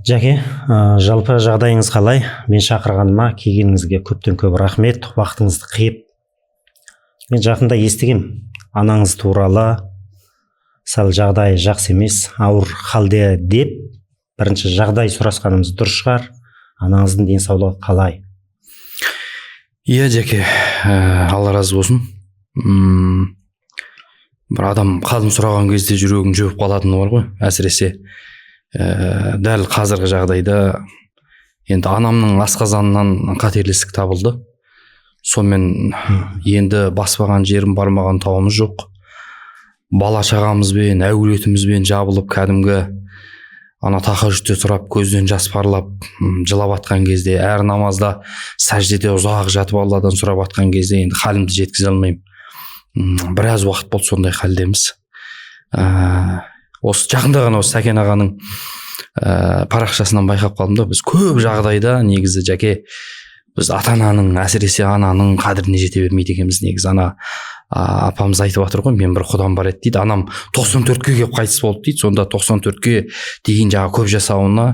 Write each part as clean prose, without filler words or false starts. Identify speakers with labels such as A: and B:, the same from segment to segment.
A: Жәке, жалпы жағдайыңыз қалай? Мен шақырғаныма келгеніңізге көптен көп рахмет, уақытыңызды қиып. Мен жақында естігем, анаңыз туралы сәл жағдай жақсы емес, ауыр халде деп, бірінші жағдай сұрасқанымыз дұрыс шығар. Анаңыздың денсаулығы қалай?
B: Иә, Жәке, Алла разы болсын. Бір адам халін сұраған кезде жүрегің жөп қалатыны бар ғой, әсіресе дәл қазіргі жағдайда енді анамның асқазанынан қатерлік табылды. Сонымен енді баспаған жерім, бармаған тауымыз жоқ. Бала шағамызбен, әулетімізбен жабылып, кәдімгі ана тахажжудте тұрап, көзден жас парлап, жылап атқан кезде, әр намазда сәждеде ұзақ жатып Алладан сұрап атқан кезде енді халімді жеткізе алмаймын. Біраз уақыт болды сондай халдеміз. Осы жақында ғана осы Сәкен ағаның парақшасынан байқап қалдым да, біз көп жағдайда негізі, Жәке, біз ата-ананың, әсіресе ананың қадіріне жете бермейді екенбіз. Негізі ана апамыз айтып жатыр ғой, мен бір құдам бар еді дейді, анам 94-ке келіп қайтыс болды дейді, сонда 94-ке деген жаңа көп жасауына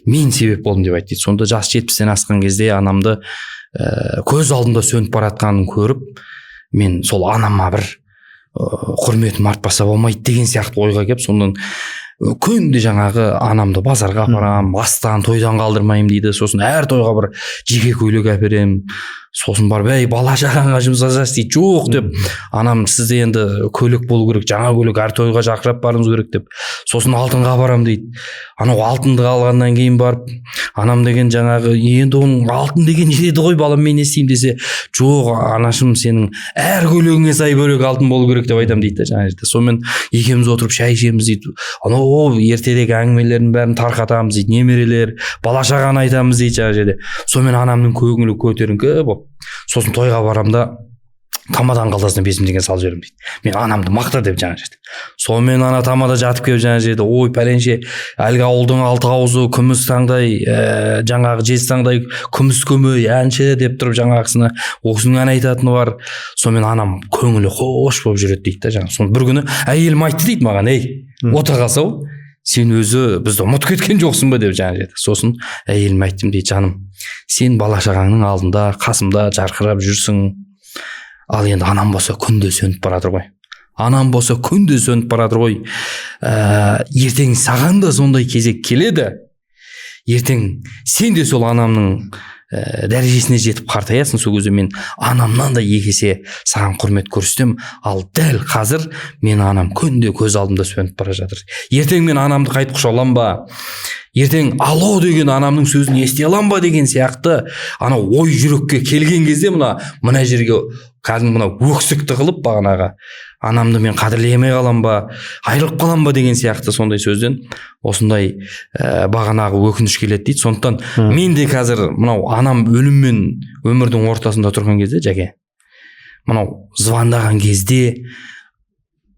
B: мен себеп болдым деп айтты дейді. Сонда жас 70-тен асқан кезде анамды көз алдымда сөніп баратқанын көріп, мен сол анама бір құрметім артпаса болмайды деген сияқты ойға келіп, сондан күнде жаңағы анамды базарға апарам, астан тойдан қалдырмаймын дейді. Сосын әр тойға бір жеке көйлек әперем. Сосын барып, ей, бала шағаңа жұмсасыз дейді. Жоқ деп, анам, сізде енді көйлек болу керек, жаңа көйлек, әр тойға жақырап барыңыз керек деп. Сосын алтынға барам дейді. Анау алтынды алғаннан кейін барып, анам деген жаңағы, енді оның алтын деген жетеді ғой, балам, мен не істеймін десе, жоқ, анашым, сенің әр көйлегіңе сай бөлек алтын болу керек деп айтам дейді жаңа жерде. Сонымен екеуміз отырып шай ішеміз дейді. Анау ертедегі әңгімелердің бәрін тарқатамыз дейді, немерелер, бала шағаны айтамыз дейді жаңа жерде. Сонымен анамның көңілі көтеріңкі болып, сосын тойға барамда тамаданың қалтасына 5 деген салып жіберемін дейді. Мен анамды мақта деп жаңа жерде. Сонымен ана тамада жатып келіп жаңа жерде, ой, пәленше, әлгі ауылдың 6 ауызы күміс таңдай, жаңағы жез таңдай күміс көмей әнші деп тұрып жаңағысына осының ән айтатыны бар. Сонымен анам көңілі хош болып жүреді дейді да жаңа. Соны бір күні әйелім айтты дейді маған, ей, отыра қалса ғой, сен өзі бізді ұмытып кеткен жоқсың ба деп жаңа жерде. Сосын әйелім айттым дейді, жаным, сен бала шағаңның алдында, қасымда жарқырап жүрсің. Ал енді анам болса күнде сөніп баратыр ғой. Анам болса күнде сөніп баратыр ғой. Ертең саған да сондай кезек келеді. Ертең сен де сол анамның дәрежесіне жетіп қартаясың. Сол кезде мен анамнан да екі есе саған құрмет көрсетем. Ал дәл қазір мен анам күнде көз алдымда сөніп бара жатыр. Ертең мен анамды қайтып құшалам ба? Ертең алло деген анамның сөзін ести алам ба деген сияқты ана ой жүрекке келген кезде мына жерге кәдімгі мына өксікті қылып бағанағы анамды мен қадірлемей қалам ба, айырылып қалам ба деген сияқты сондай сөзден осындай бағанағы өкініш келеді дейді. Сондықтан мен де қазір мынау анам өліммен өмірдің ортасында тұрған кезде, Жәке, мынау звондаған кезде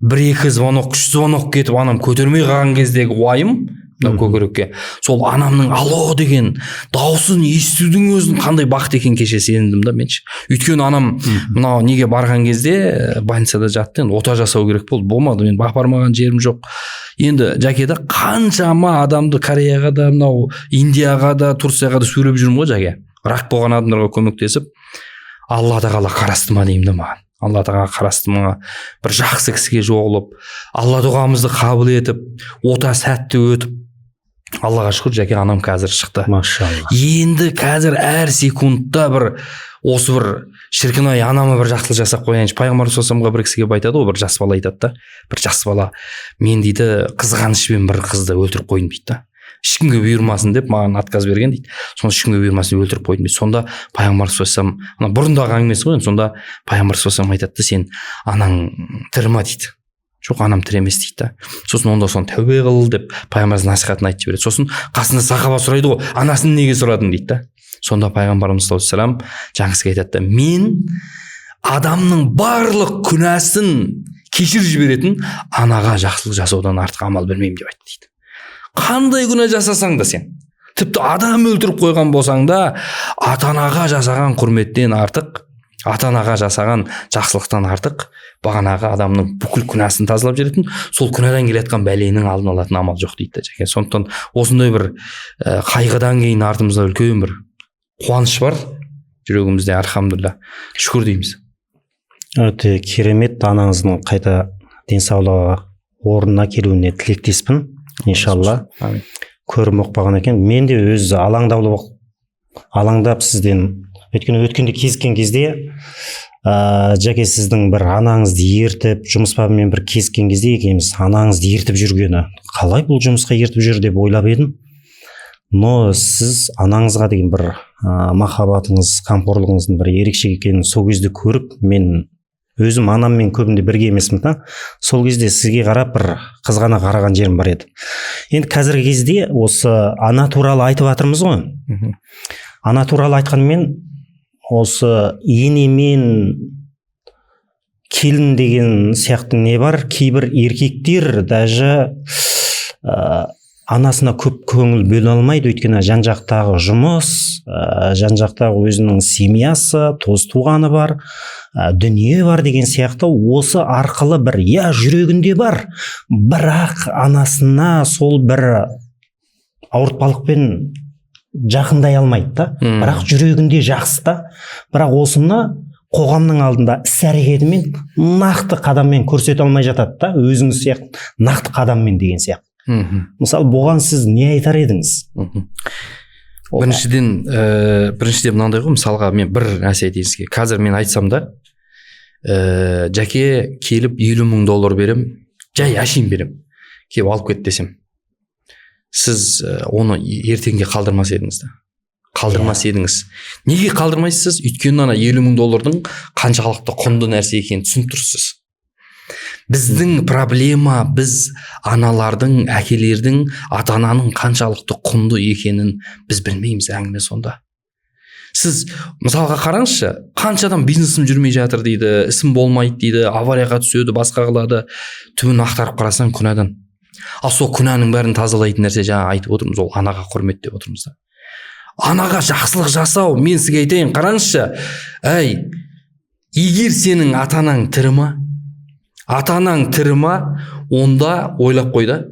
B: 1-2 звонок, 3 звонок кетіп анам көтермей қалған кездегі уайым көкірекке, сол анамның алло деген дауысын естудің өзін қандай бақыт екен кеше сендім да менші. Өйткені анам мынау неге барған кезде больницада жатты, енді ота жасау керек болды, болмады, мен бармаған жерім жоқ. Енді Жәкеде қаншама адамды Кореяға да, мынау Индияға да, Турцияға да сүйреп жүрмін ғой, Жәке. Рак болған адамдарға көмектесіп, Алла тағала қарасты ма деймін да маған. Алла тағала қарасты ма, бір жақсы кісіге жоғылып, Алла дұғамызды қабыл етіп, ота сәтті өтіп, Аллаға шүкір, Жәке, анам қазір шықты.
A: Машалла.
B: Енді қазір әр секундта бір осы бір шіркін-ай, анама бір жақсылық жасап қояйыншы. Пайғамбар саллаллаху бір кісіге айтады ғой, бір жас бала айтады да, бір жас бала, мен дейді қызғанышпен бір қызды өлтіріп қойдым дейді да. Ешкімге бұйырмасын деп маған отказ берген дейді. Сонда ешкімге бұйырмасын деп өлтіріп қойдым дейді. Сонда пайғамбар саллаллаху ана бұрындағы әңгімесі ғой, сонда пайғамбар саллаллаху айтады да, сен анаң тірі ме дейді. Жоқ, анам тірі емес дейді да. Сосын онда соны тәубе қыл деп пайғамбардың насихатын айтып жібереді. Сосын қасында сахаба сұрайды ғой, анасын неге сұрадың дейді да. Сонда пайғамбарымыз саллаллаху алейхи жаңа кісіге айтады да, мен адамның барлық күнәсін кешіріп жіберетін анаға жақсылық жасаудан артық амал бермеймін деп айтты дейді. Қандай күнә жасасаң да сен, тіпті адам өлтіріп қойған болсаң да, ата-анаға жасаған құрметтен артық ата анаға жасаған жақсылықтан артық бағанағы адамның бүкіл күнәсін тазалап жіберетін, сол күнәдан келе жатқан бәленің алдын алатын амал жоқ дейді Жәке. Сондықтан осындай бір қайғыдан кейін артымызда үлкен бір қуаныш бар жүрегімізде, альхамдулилля, шүкір дейміз.
A: Өте керемет. Анаңыздың қайта денсаулығы орнына келуіне тілектеспін, иншалла. Көрім оқпаған екен. Мен де өз алаңдап сізден, өткенде кезіккен кезде Жәке сіздің бір анаңызды ертіп, жұмыс бабымен бір кезіккен кезде екеуміз анаңызды ертіп жүргені, қалай бұл жұмысқа ертіп жүр деп ойлап едім. Но сіз анаңызға деген бір махаббатыңыз, қамқорлығыңыздың бір ерекше екенін сол кезде көріп, мен өзім анаммен көбінде бірге емеспін да, сол кезде сізге қарап бір қызғана қараған жерім бар еді. Енді қазіргі кезде осы ана туралы айтып жатырмыз ғой. Ана туралы айтқанмен осы енемен келін деген сияқты не бар, кейбір еркектер даже анасына көп көңіл бөле алмайды, өйткені жан-жақтағы жұмыс, жан-жақтағы өзінің семьясы, туыс туғаны бар, дүние бар деген сияқты, осы арқылы бір жүрегінде бар, бірақ анасына сол бір ауыртпалықпен жақындай алмайды да, бірақ жүрегінде жақсы да, бірақ осыны қоғамның алдында іс-әрекетімен нақты қадаммен көрсете алмай жатады да, өзіңіз сияқты нақты қадаммен деген сияқты. Мысалы, бұған сіз не айтар едіңіз?
B: Біріншіден мынандай ғой, мысалға мен бір нәрсе айтайын сізге. Қазір мен айтсам да, Жәке келіп $50,000 берем, жай әшейін берем, келіп алып кет десем, сіз оны ертеңге қалдырмас едіңіз да. Қалдырмас едіңіз. Неге қалдырмайсыз? Өйткені ана $50,000 қаншалықты құнды нәрсе екенін түсініп тұрсыз. Біздің проблема, біз аналардың, әкелердің, ата-ананың қаншалықты құнды екенін біз білмейміз, әңгіме сонда. Сіз мысалға қараңызшы, қанша адам бизнесім жүрмей жатыр дейді, ісім болмайды дейді, аварияға түседі, басқа қылады, түбін ақтарып қарасаң күнәдан. Ал сол күнәнің бәрін тазалайтын нәрсе жаңа айтып отырмыз, ол анаға құрмет деп отырмыз да. Анаға жақсылық жасау, мен сізге айтайын, қараңызшы, егер сенің ата-анаң тірі ма, онда ойлап қой да,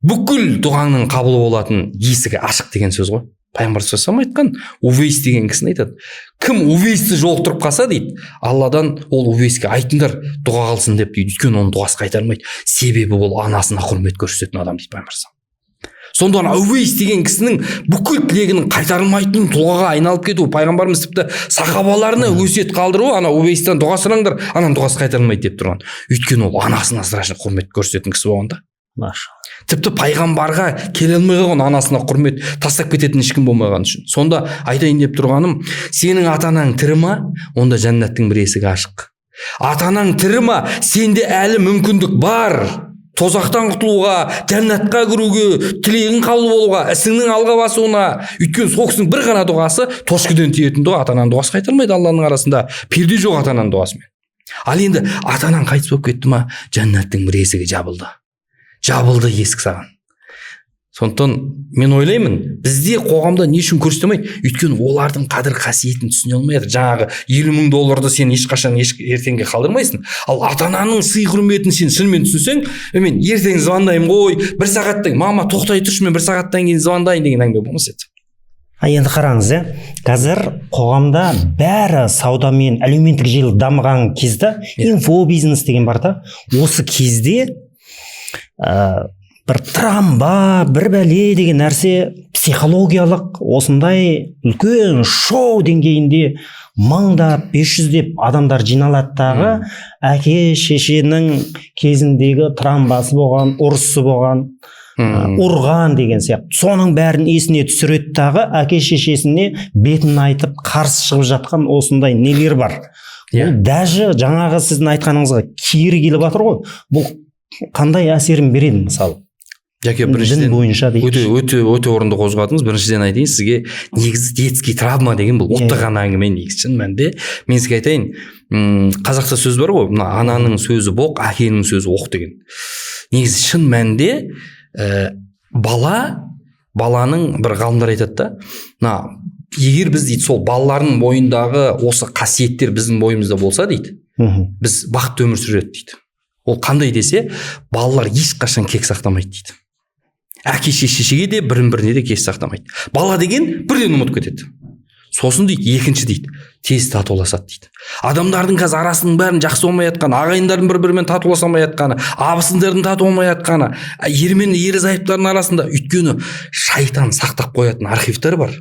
B: бүкіл дұғаңның қабыл болатын есігі ашық деген сөз ғой. Пайғамбар саллаллаху айтқан, Увейс деген кісіні айтады. Кім Увейсті жолықтырып қалса дейді, Алладан ол Увейске айтыңдар дұға қалсын деп дейді. Өйткені оның дұғасы қайтармайды. Себебі ол анасына құрмет көрсететін адам дейді пайғамбар. Сонда Увейс деген кісінің бүкіл тілегінің қайтарылмайтын тұлғаға айналып кету, пайғамбарымыз тіпті сахабаларына өсиет қалдыру, ана Увейстен дұға сұраңдар, ананың дұғасы қайтарылмайды деп тұрған. Өйткені ол анасына страшно құрмет көрсететін кісі болғанда. Тіпті пайғамбарға келе алмай қалған, анасына құрмет тастап кететін ешкім болмаған үшін. Сонда айтайын деп тұрғаным, сенің ата-анаң тірі ма, онда жәннаттың бір есігі ашық. Ата-анаң тірі ма, сенде әлі мүмкіндік бар. Тозақтан құтылуға, жәннатқа кіруге, тілегің қабыл болуға, ісіңнің алға басуына. Өйткені сол кісінің бір ғана дұғасы тошқыдан тиетін дұға, ата-ананың дұғасы қайтарылмайды Алланың арасында. Перде жоқ ата-ананың дұғасымен. Ал енді ата-анаң қайтыс болып кетті ма, жәннаттың бір есігі жабылды. Жабылды есік саған. Сондықтан мен ойлаймын, бізде қоғамда не үшін көрсетемейді? Өйткені олардың қадір қасиетін түсіне алмайды. Жаңағы $50,000 сен ешқашан ертеңге қалдырмайсың. Ал ата-ананың сый құрметін сен шынымен түсінсең, мен ертең звондаймын ғой, 1 сағаттан, мама тоқтай тұршы, мен 1 сағаттан кейін звондайын деген әңгіме болмас еді.
A: Енді қараңыз, қазір қоғамда бәрі саудамен, әлеуметтік желі дамыған кезде инфобизнес деген бар да. Осы кезде бір трамба, бір бәле деген нәрсе психологиялық осындай үлкен шоу деңгейінде 1000-дап, 500-деп адамдар жиналаттағы әке шешенің кезіндегі трамбасы болған, ұрысы болған, ұрған деген сияқты. Соның бәрін есіне түсіреді дағы әке шешесіне бетін айтып қарсы шығып жатқан осындай нелер бар. Ол даже жаңағы сіздің айтқаныңызға кері келіп жатыр ғой. Бұл қандай әсерін береді мысалы?
B: Жәке, біріншіден өте орынды қозғадыңыз. Біріншіден айтайын сізге, негізі детский травма деген бұл оттаған әңгіме негізі шын мәнінде. Мен сізге айтайын, қазақша сөз бар ғой, ананың сөзі боқ, әкенің сөзі оқ деген. Негізі шын мәнінде баланың бір ғалымдар айтады да, егер біз дейді сол балалардың бойындағы осы қасиеттер біздің бойымызда болса дейді, біз бақытты өмір сүреді дейді. Ол қандай десе, балалар ешқашан кек сақтамайды дейді. Әке шешеге де бірін-біріне де кек сақтамайды. Бала деген бірден ұмытып кетеді. Сосын дейді, екінші дейді, тез татуласады дейді. Адамдардың қазір арасының бәрін жақсы болмай жатқаны, ағайындардың бір-бірімен татуласа алмай жатқаны, абысындардың тату болмай жатқаны, ер мен ерлі зайыптардың арасында, өйткені шайтан сақтап қоятын архивтер бар.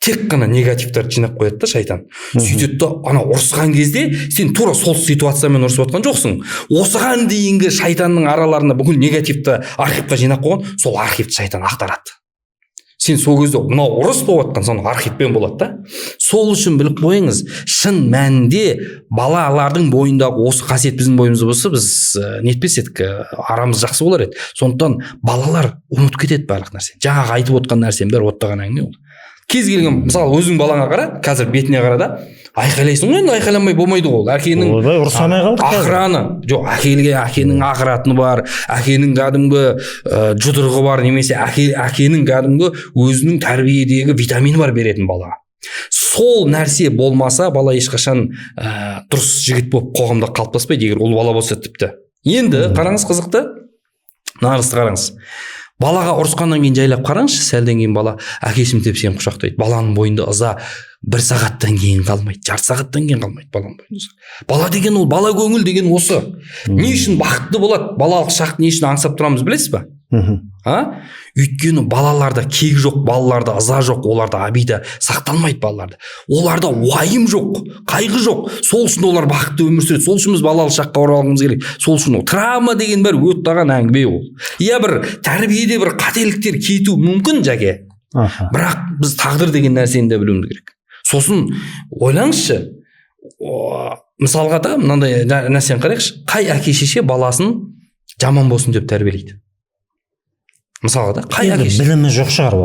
B: Тек қана негативтер жинап қояды да шайтан. Сөйтеді да, ана ұрысқан кезде сен тура сол ситуациямен ұрысып жатқан жоқсың. Осыған дейінгі шайтанның араларында бүкіл негативті архивқа жинап қойған, сол архивті шайтан ақтарады. Сен сол кезде мынау ұрыс болып жатқан соның архивпен болады да. Сол үшін біліп қойыңыз, шын мәнінде балалардың бойындағы осы қасиет біздің бойымызда болса, біз нетпес едік, арамыз жақсы болар еді. Сондықтан балалар ұмытып кетеді барлық нәрсе. Жаңағы айтып отқан нәрсенің бәрі оттаған әңгіме ол. Кез келген, мысалы өзің балаңа қара, қазір бетіне қара да, айқайлайсың ғой, енді айқайламай болмайды ғой. Әкенің ақыраны, жоқ, әкенің ақыратыны бар, әкенің кәдімгі жұдырығы бар, немесе әкенің кәдімгі өзінің тәрбиедегі витамині бар беретін балаға. Сол нәрсе болмаса, бала ешқашан дұрыс жігіт болып қоғамда қалыптаспайды, егер ол бала болса тіпті. Енді қараңыз, қызықты, нағызды қараңыз. Балаға ұрысқаннан кейін жайлап қараңызшы, сәлден кейін бала әкесін тепсем құшақтайды. Баланың бойында ыза 1 сағаттан кейін қалмайды, жарты сағаттан кейін қалмайды баланың бойында. Бала деген ол, бала көңіл деген осы. Не үшін бақытты болады? Балалық шақты не үшін аңсап тұрамыз, білесіз ба? Өйткені балаларда кек жоқ, балаларда ыза жоқ, оларда обида сақталмайды балаларда. Оларда уайым жоқ, қайғы жоқ. Сол үшін олар бақытты өмір сүреді. Сол үшін біз балалық шаққа оралғымыз керек. Сол үшін травма деген бәрі өттаған әңгіме ол. Иә, бір тәрбиеде бір қателіктер кету мүмкін, жәке. Бірақ біз тағдыр деген нәрсені де білуіміз керек. Сосын ойлаңызшы, мысалға да мынандай нәрсені қарайықшы, қай әке шеше баласын жаман болсын деп тәрбиелейді? Мысалға да, қай әке шеше?
A: Білімі жоқ шығар,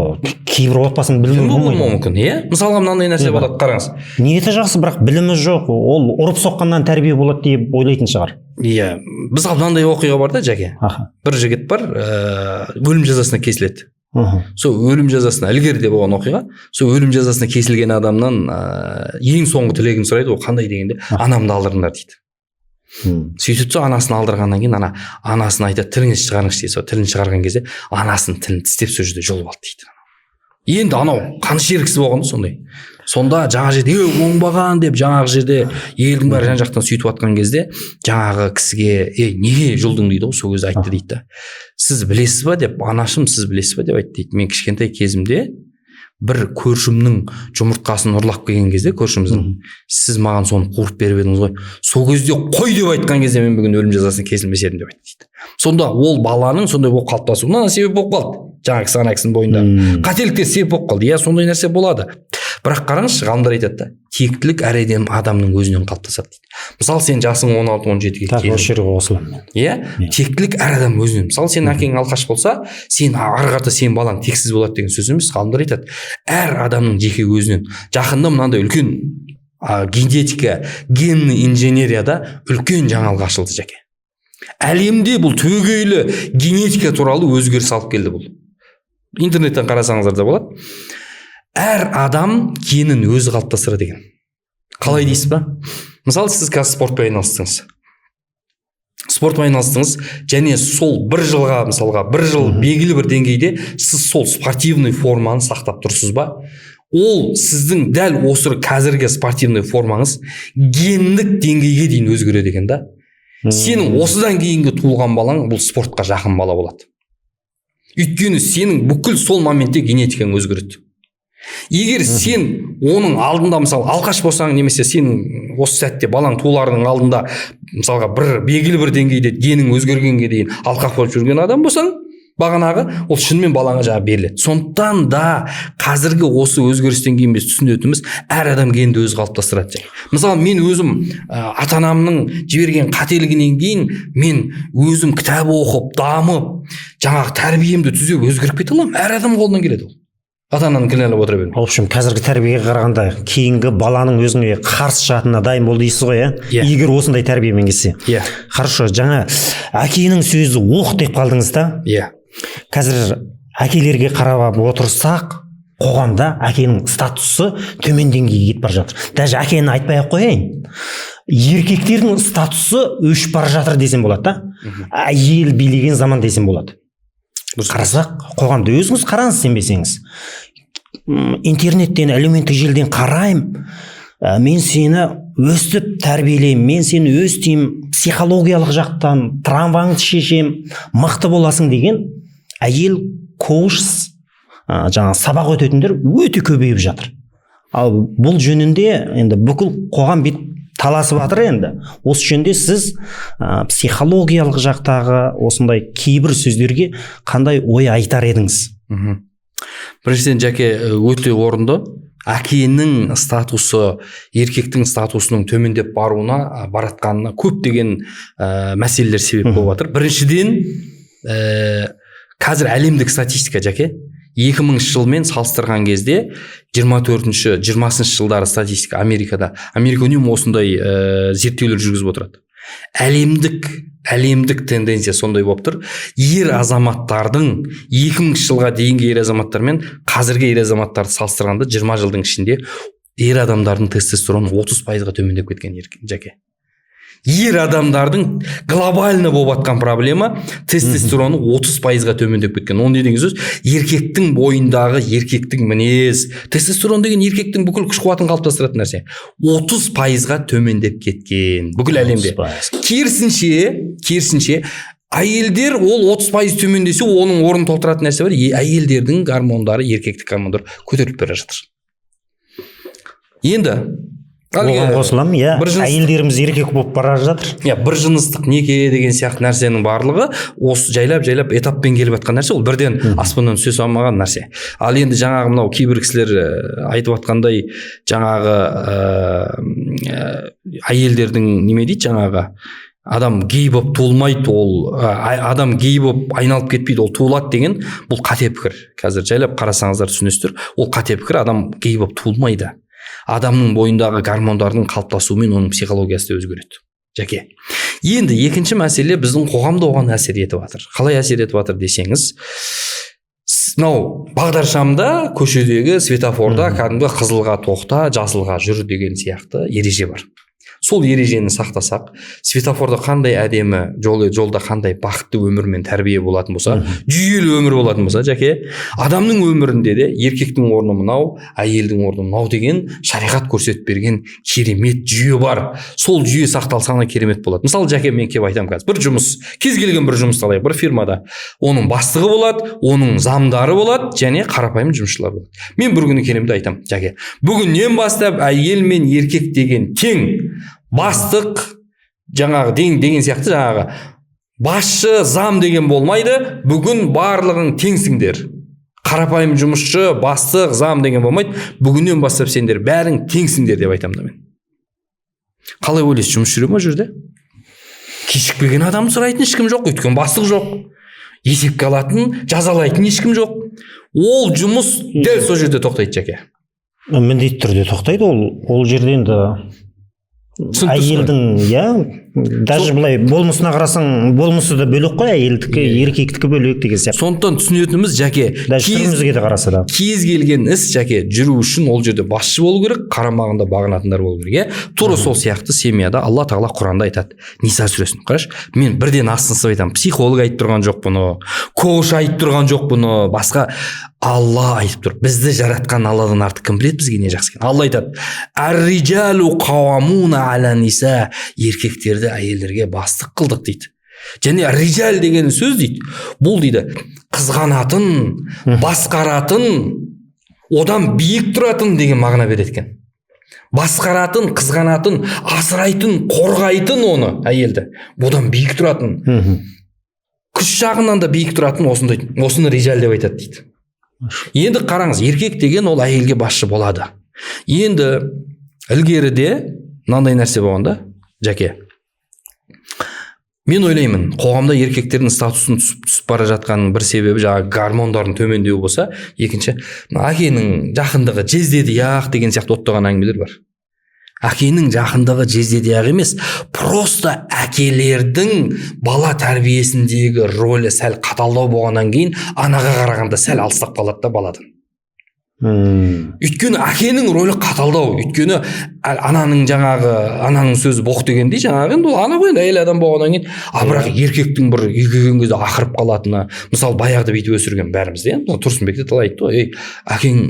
A: кейбір отбасының білімі болмайды.
B: Мүмкін, иә? Мысалға мынандай нәрсе болады, қараңыз.
A: Ниеті жақсы, бірақ білімі жоқ, ол ұрып соққаннан тәрбие болады деп ойлайтын шығар.
B: Иә, біз мынандай оқиға бар да, жәке. Бір жігіт бар, өлім жазасына кесіледі. Сол өлім жазасына ілгеріде болған оқиға, сол өлім жазасына кесілген адамнан ең соңғы тілегін сұрайды, ол қандай дегенде, анамды алдырыңдар дейді. Сөйтіп анасын алдырғаннан кейін анасын айтады, тіліңізді шығарыңызшы дейді. Сол тілін шығарған кезде анасын тілін тістеп сол жерде жұлып алды дейді. Енді анау қаныш еріксіз болған сондай. Сонда жаңа жерде оңбаған деп жаңағы жерде елдің бәрі жан-жақтан сөйтіп жатқан кезде жаңағы кісіге неге жұлдың дейді, сол кезде айтты дейді. Сіз білесіз ба деп, анашым сіз білесіз ба деп айтты дейді. Мен кішкентай кезімде бір көршімнің жұмыртқасын ұрлап келген кезде, көршіміздің, сіз маған соны қуырып беріп едіңіз ғой. Сол кезде қой деп айтқан кезде мен бүгін өлім жазасына кесілмес едім деп айтты дейді. Сонда ол баланың сондай болып қалыптасуына себеп болып қалды. Жаңағы ана кісінің бойында қателіктер себеп болып қалды. Иә, сондай нәрсе болады. Бірақ қараңызшы, ғалымдар айтады да, тектілік әр адамның өзінен қалыптасады дейді. Мысалы, сен жасың 16-17-ге келдің.
A: Осы жерге қосыламын мен.
B: Иә, тектілік әр адам өзінен. Мысалы, сен әкең алқаш болса, сен ары қарата сен балаң тексіз болады деген сөз емес. Ғалымдар айтады, әр адамның жеке өзінен. Жақында мынандай үлкен генетика, генный инженерияда үлкен жаңалық ашылды, жәке. Әлемде бұл түбегейлі генетика туралы өзгеріс алып келді бұл. Интернеттен қарасаңыздар да болады. Әр адам генін өзі қалыптастырады деген. Қалай дейсіз ба? Мысалы, сіз қазір спортпен айналыстыңыз. Спортпен айналыстыңыз, және сол бір жылға, мысалға, бір жыл белгілі бір деңгейде сіз сол спортивный форманы сақтап тұрсыз ба? Ол сіздің дәл осы қазіргі спортивный формаңыз гендік деңгейге дейін өзгереді екен да. Сенің осыдан кейінгі туылған балаң бұл спортқа жақын бала болады. Өйткені сенің бүкіл сол моментте генетикаң өзгереді. Егер сен оның алдында, мысалы, алқаш болсаң, немесе сен осы сәтте балаң туылардың алдында, мысалға, бір белгілі бір деңгейде генің өзгергенге дейін алқақ болып жүрген адам болсаң, бағанағы ол шынымен балаңа жаңа беріледі. Сондықтан да қазіргі осы өзгерістен кейін біз түсінетініміз, әр адам генді өзі қалыптастырады. Мысалы, мен өзім ата-анамның жіберген қателігінен кейін мен өзім кітап оқып, дамып, жаңағы тәрбиемді түзеп өзгеріп кете аламын. Әр адам қолынан келеді ол. Ата-ананы кінәлап отыра бермейді.
A: В общем, қазіргі тәрбиеге қарағанда кейінгі баланың өзіңе қарсы шығатынына дайын бол дейсіз ғой, иә? Егер осындай тәрбиемен келсе.
B: Иә.
A: Хорошо, жаңа әкенің сөзі оқ деп қалдыңыз да?
B: Иә.
A: Қазір әкелерге қарап отырсақ, қоғамда әкенің статусы төмен деңгейге кетіп бара жатыр. Даже әкені айтпай ақ қояйын, еркектердің статусы өшіп бара жатыр десем болады да. Әйел билеген заман десем болады. Қарасақ, қоғамда өзіңіз қараңыз, сенбесеңіз. Интернеттен, әлеуметтік желіден қараймын, мен сені өстіп тәрбиелеймін, мен сені өстеймін, психологиялық жақтан травмаңды шешем, мықты боласың деген әйел коуч, жаңа сабақ өтетіндер өте көбейіп жатыр. Ал бұл жөнінде енді бүкіл қоғам бет таласып жатыр. Енді осы жөнінде сіз психологиялық жақтағы осындай кейбір сөздерге қандай ой айтар едіңіз?
B: Біріншіден, Жәке, өте орынды. Әкенің статусы еркектің статусының төмендеп баруына баратқанына көптеген мәселелер себеп болып жатыр. Біріншіден, қазір әлемдік статистика, Жәке, 2000 жылмен салыстырған кезде 24-20 жылдары статистика Америка үнемі осындай зерттеулер жүргізіп отырады. Әлемдік тенденция сондай болып тұр. Ер азаматтардың 2000 жылға дейінгі ер азаматтар мен қазіргі ер азаматтарды салыстырғанда 20 жылдың ішінде ер адамдардың тестостероны 30%-ға төмендеп кеткен, Жәке. Ер адамдардың глобально болып жатқан проблема тестостероны 30%-ға төмендеп кеткен. Ол не деген сөз? Еркектің бойындағы еркектің мінез, тестостерон деген еркектің бүкіл күш қуатын қалыптастыратын нәрсе, 30%-ға төмендеп кеткен бүкіл әлемде. Керісінше әйелдер ол 30% төмендесе, оның орнын толтыратын нәрсе бар. Әйелдердің гормондары, еркектік гормондар көтеріліп бара жатыр. Енді
A: оған қосыламын, әйелдеріміз еркек болып бара жатыр.
B: Бір жыныстық неке деген сияқты нәрсенің барлығы осы жайлап этаппен келіп жатқан нәрсе, ол бірден аспаннан түсе салмаған нәрсе. Ал енді жаңағы мынау кейбір кісілер айтып жатқандай, жаңағы әйелдердің неме дейді, жаңағы адам гей болып туылмайды, ол адам гей болып айналып кетпейді, ол туылады деген, бұл қате пікір. Қазір жайлап қарасаңыздар түсінесіздер, ол қате пікір. Адам гей болып туылмайды. Адамның бойындағы гормондардың қалыптасуымен оның психологиясы өзгереді. Жәке. Енді екінші мәселе, біздің қоғамда оған әсер етіп жатыр. Қалай әсер етіп жатыр десеңіз, мынау бағдаршамда, көшедегі светофорда кәдімгі қызылға тоқта, жасылға жүр деген сияқты ереже бар. Сол ережені сақтасақ, светофорда қандай әдемі, жолда қандай бақытты өмір мен тәрбие болатын болса, жүйелі өмір болатын болса, Жәке, адамның өмірінде де еркектің орны мынау, әйелдің орны мынау деген шариғат көрсетіп берген керемет жүйе бар. Сол жүйе сақталсаңа керемет болады. Мысалы, Жәке, мен кеп айтамын қазір, бір жұмыс, кез келген бір жұмыс алайық, бір фирмада, оның бастығы болады, оның замдары болады, және қарапайым жұмысшылар болады. Мен бір күні келемін де айтамын, Жәке, бүгіннен бастап әйел мен еркек деген тең, бастық жаңағы деген сияқты, жаңағы басшы, зам деген болмайды, бүгін барлығың теңсіңдер. Қарапайым жұмысшы, бастық, зам деген болмайды, бүгіннен бастап сендер бәрің теңсіңдер деп айтамын да мен. Қалай ойлайсыз, жұмыс жүре ме жерде? Кешікпеген адамды сұрайтын ешкім жоқ, өйткені бастық жоқ. Есепке алатын, жазалайтын ешкім жоқ. Ол жұмыс дәл сол жерде тоқтайды, Жәке.
A: Міндетті түрде тоқтайды, ол жерде енді әйелдің, даже былай болмысына қарасаң, болмысы да бөлек қой, әйелдікі, еркектікі бөлек деген сияқты.
B: Сондықтан түсінетініміз, Жәке,
A: түрімізге де қараса да.
B: Кез келген іс, Жәке, жүру үшін ол жерде басшы болу керек, қарамағында бағынатындар болу керек. Тура сол сияқты семьяда Алла тағала Құранда айтады. Ниса сүресін қараш, мен бірден астынсып айтамын, психолог айтып тұрған жоқ бұны, коуч айтып тұрған жоқ бұны, басқа Алла айтып тұр. Бізді жаратқан Алладан артық кім біледі бізге не жақсы екен? Алла айтады: "Ар-риджалу қауамуна аля ниса", еркектерді әйелдерге бастық қылдық дейді. Және риджал деген сөз дейді, бұл дейді қызғанатын, басқаратын, одан биік тұратын деген мағына береді екен. Басқаратын, қызғанатын, асырайтын, қорғайтын оны әйелді, одан биік тұратын, күш жағынан да биік тұратын, осыны риджал деп айтады дейді. Енді қараңыз, еркек деген ол әйелге басшы болады. Енді ілгеріде мынандай нәрсе болғанда, Жәке, мен ойлаймын, қоғамда еркектердің статусын түсіп бара жатқанның бір себебі жаңағы гормондардың төмендеуі болса, екінші әкенің жақындығы жездеді яқ деген сияқты оттаған әңгімелер бар. Әкенің жақындығы жездеді яқ емес, просто әкелердің бала тәрбиесіндегі рөлі сәл қаталдау болғаннан кейін анаға қарағанда сәл алыстап қалады да баладан. Өйткені әкенің рөлі қаталдау. Өйткені ананың сөзі боқ дегендей, жаңағы енді ол ана ғой, енді әйел адам болғаннан кейін, бірақ еркектің бір үйге келген кезде ақырып қалатыны, мысалы баяғыда бүйтіп өсірген бәріміз де, Тұрсынбек те талай айтты ғой, әкең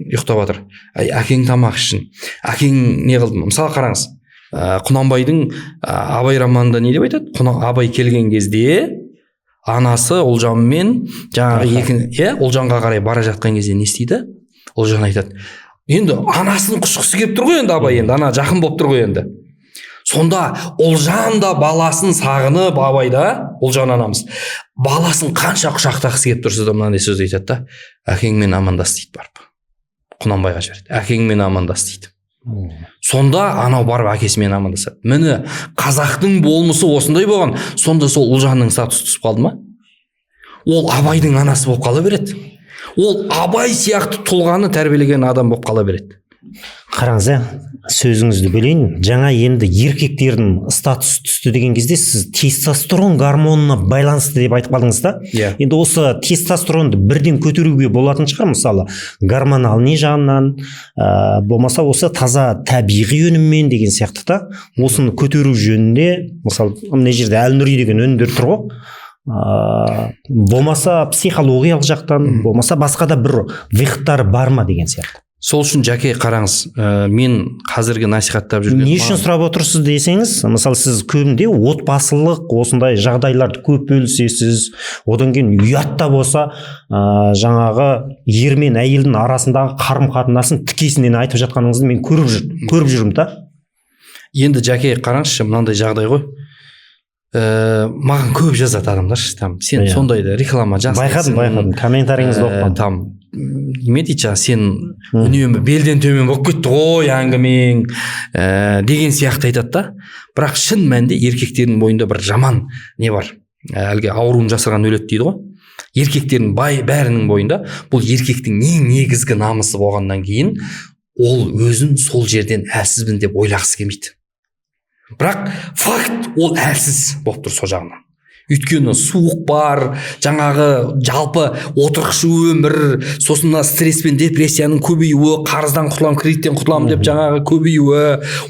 B: ұйықтап жатыр, әкең тамақ ішсін, әкең не қылды, мысалы қараңыз, Құнанбайдың Абай романында не деп айтады? Абай келген кезде анасы Ұлжанмен жаңағы Ұлжанға қарай бара жатқан кезде не істейді? Ұлжан айтады, енді анасының құшқысы келіп тұр ғой, енді Абай енді ана жақын болып тұр ғой енді. Сонда Ұлжан да баласын сағынып, Абайда Ұлжан анамыз баласын қанша құшақтағысы келіп тұрса да мынандай сөз айтады да, әкеңмен амандас дейді барып. Құнанбайға жібереді, әкеңмен амандас дейді. Сонда анау барып әкесімен амандасады. Міне қазақтың болмысы осындай болған. Сонда сол Ұлжанның статусы түсіп қалды ма? Ол Абайдың анасы болып қала береді. Ол Абай сияқты тұлғаны тәрбиелеген адам болып қала береді.
A: Қараңыз, сөзіңізді бөлейін. Жаңа енді еркектердің статусы түсті деген кезде сіз тестостерон гормонына байланысты деп айтып қалдыңыз да? Енді осы тестостеронды бірден көтеруге болатын шығар, мысалы гормоналный жағынан, болмаса осы таза табиғи өніммен деген сияқты да, осыны көтеру жөнінде, мысалы мына жерде Әлнұри деген өнімдер тұр ғой. Болмаса психологиялық жақтан, болмаса басқа да бір вихтар бар ма деген сияқты.
B: Сол үшін жәке қараңыз, мен қазіргі насихаттап жүрген
A: не үшін сұрап отырсыз десеңіз, мысалы сіз көбінде отбасылық осындай жағдайларды көп бөлісесіз, одан кейін ұятта болса жаңағы ер мен әйелдің арасындағы қарым-қатынасын тікесінен айтып жатқаныңызды мен көріп жүрмін да.
B: Енді жәке қараңызшы, мынандай жағдай ғой, маған көп жазады адамдар, сен сондайды реклама жасайсың.
A: Байқадым, комментарийіңізді оқыдым.
B: Неме дейді, сен үнемі белден төмен болып кетті ғой әңгімең деген сияқты айтады да. Бірақ шын мәнінде еркектердің бойында бір жаман не бар, әлгі ауруын жасырған өледі дейді ғой. Еркектердің бәрінің бойында бұл еркектің ең негізгі намысы болғаннан кейін ол өзін сол жерден әлсізбін деп ойлағысы келмейді. Бірақ факт ол әлсіз болып тұр сол жағынан. Өйткені суық бар, жаңағы жалпы отырықшы өмір, сосын стресс пен депрессияның көбеюі, қарыздан құтыламын, кредиттен құтыламын деп жаңағы көбеюі,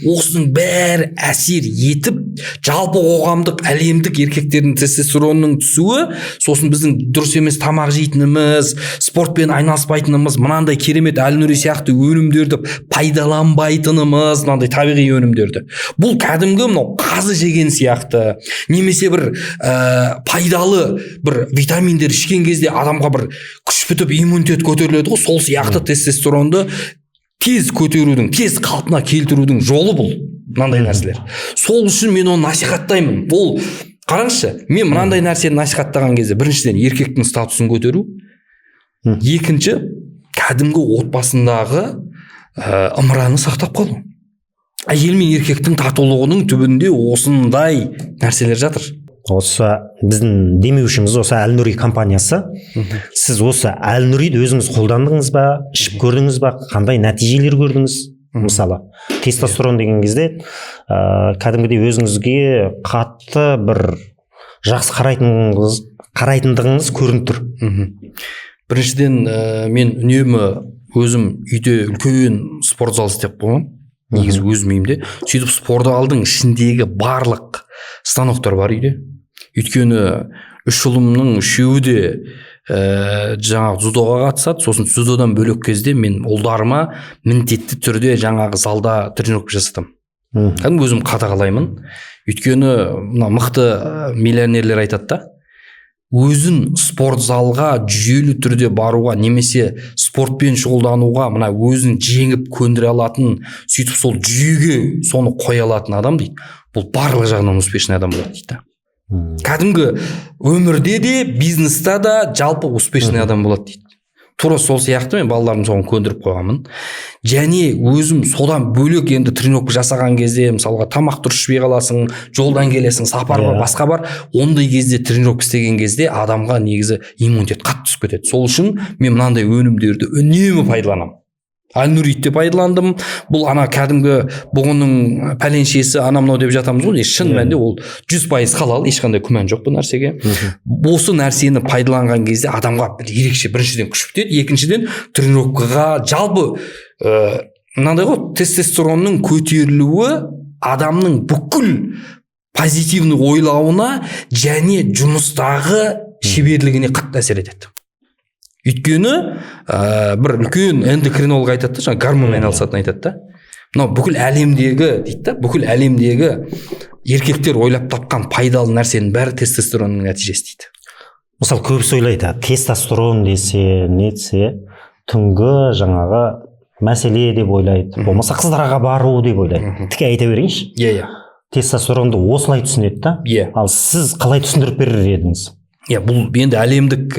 B: осының бәрі әсер етіп, жалпы қоғамдық әлемдік еркектердің тестостеронның түсуі, сосын біздің дұрыс емес тамақ жейтініміз, спортпен айналыспайтынымыз, мынандай керемет Әлнұри сияқты өнімдерді пайдаланбайтынымыз, мынандай табиғи өнімдерді. Бұл кәдімгі мынау қазы жеген сияқты, немесе бір пайдалы бір витаминдер ішкен кезде адамға бір күш бітіп иммунитет көтеріледі ғой, сол сияқты тестостеронды тез көтерудің, тез қалпына келтірудің жолы бұл мынандай нәрселер. Сол үшін мен оны насихаттаймын. Ол қараңызшы, мен мынандай нәрсені насихаттаған кезде біріншіден еркектің статусын көтеру, екінші кәдімгі отбасындағы ымыраны сақтап қалу. Әйел мен еркектің татулығының түбінде осындай нәрселер жатыр.
A: Осы біздің демеушіміз осы Әлнұри компаниясы. Сіз осы Әлнұриді өзіңіз қолдандыңыз ба, ішіп көрдіңіз ба, қандай нәтижелер көрдіңіз? Мысалы тестостерон деген кезде кәдімгідей өзіңізге қатты бір жақсы қарайтындығыңыз көрініп тұр.
B: Біріншіден мен үнемі өзім үйде үлкен спорт зал істеп қойғам, негізі өзім үйімде. Сөйтіп спорт залдың ішіндегі барлық станоктар бар үйде. Өйткені үш ұлымның үшеуі де жаңағы дзудоға қатысады. Сосын дзудодан бөлек кезде мен ұлдарыма міндетті түрде жаңағы залда тренировка жасатам. Кәдімгі өзім қадағалаймын. Өйткені мына мықты миллионерлер айтады да, өзін спорт залға жүйелі түрде баруға немесе спортпен шұғылдануға мына өзін жеңіп көндіре алатын, сөйтіп сол жүйеге соны қоя алатын адам дейді, бұл барлық жағынан успешный адам болады дейді. Кәдімгі өмірде де, бизнеста да жалпы успешный адам болады дейді. Тура сол сияқты мен балаларым соған көндіріп қойғанмын. Және өзім содан бөлек енді тренировка жасаған кезде, мысалға тамақ дұрыс ішпей қаласың, жолдан келесің, сапар бар, басқа бар, ондай кезде тренировка істеген кезде адамға негізі иммунитет қатты түсіп кетеді. Сол үшін мен мынандай өнімдерді үнемі пайдаланамын. аль-нуридті пайдаландым. Бұл ана кәдімгі бұғының пәленшесі ана мынау деп жатамыз ғой. Шын мәнінде ол 100% халал, ешқандай күмән жоқ бұл нәрсеге. Осы нәрсені пайдаланған кезде адамға бір ерекше біріншіден күш бітеді, екіншіден тренировкаға жалпы мынандай ғой, тестостеронның көтерілуі адамның бүкіл позитивный ойлауына және жұмыстағы шеберлігіне қатты әсер етеді. Өйткені бір үлкен эндокринолог айтады да, жаңа гормонмен айналысатын айтады да. Мынау бүкіл әлемдегі дейді да, бүкіл әлемдегі еркектер ойлап тапқан пайдалы нәрсенің бәрі тестостеронның нәтижесі дейді.
A: Мысалы көбісі ойлайды, тестостерон десе, нетсе, түнгі жаңағы мәселе деп ойлайды. Болмаса қыздарға бару деп ойлайды. Тіке айта берейінші.
B: Иә.
A: Тестостеронды осылай түсінеді да. Ал сіз қалай түсіндіріп берер едіңіз?
B: Бұл енді әлемдік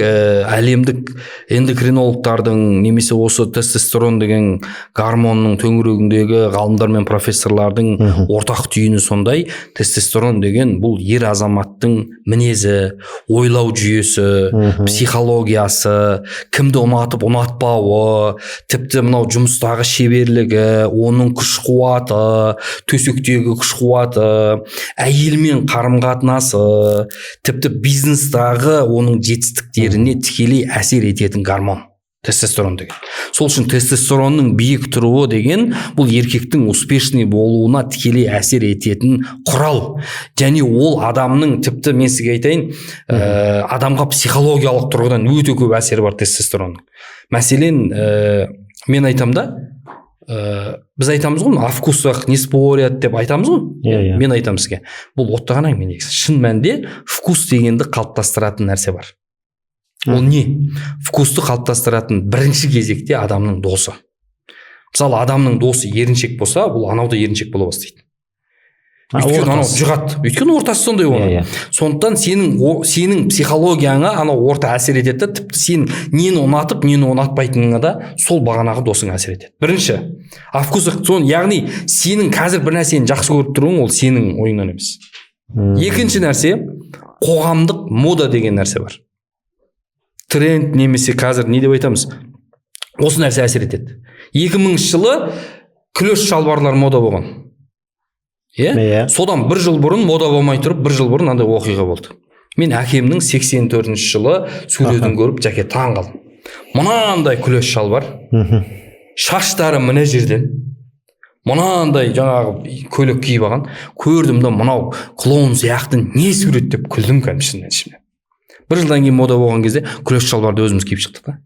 B: эндокринологтардың немесе осы тестостерон деген гормонның төңірегіндегі ғалымдар мен профессорлардың ортақ түйіні сондай. Тестостерон деген бұл ер азаматтың мінезі, ойлау жүйесі, психологиясы, кімді ұнатып ұнатпауы, тіпті мынау жұмыстағы шеберлігі, оның күш қуаты, төсектегі күш қуаты, әйелмен қарым-қатынасы, тіпті бизнестағы оның жетістіктеріне тікелей әсер ететін гормон тестостерон деген. Сол үшін тестостеронның биік тұруы деген бұл еркектің успешный болуына тікелей әсер ететін құрал. Және ол адамның, тіпті мен сізге айтайын, адамға психологиялық тұрғыдан өте көп әсері бар тестостеронның. Мәселен, мен айтам да, біз айтамыз ғой, о вкусах не спорят деп айтамыз ғой. Мен айтам сізге, бұл оттаған әңгіме негізі. Шын мәнінде вкус дегенді қалыптастыратын нәрсе бар. Ол не? Вкусты қалыптастыратын бірінші кезекте адамның досы. Мысалы, адамның досы еріншек болса, бұл анау да еріншек бола бастайды. Өйткені анау жұғады. Өйткені ортасы сондай оны. Сондықтан сенің психологияңа анау орта әсер етеді, тіпті сен нені ұнатып, нені ұнатпайтыныңа да сол бағанағы досың әсер етеді. Бірінші, яғни сенің қазір бір нәрсені жақсы көріп тұруың ол сенің ойыңнан емес. Екінші нәрсе, қоғамдық мода деген нәрсе бар. Тренд немесе қазір не деп айтамыз? Осы нәрсе әсер етеді. 2000 жылы күлөш шалбарлар мода болған. Содан бір жыл бұрын мода болмай тұрып, бір жыл бұрын андай оқиға болды. Мен әкемнің 84 жылы суретін көріп, жаке таң қалдым. Мынандай күлөш шалбар, шаштары мына жерден, мынандай жаңағы көйлек киіп алған, көрдім да мынау клоун сияқты не сурет деп күлдім кәдімгідей ішімнен. Бір жылдан кейін мода болған кезде күлөш шалбарды өзіміз киіп шықтық та.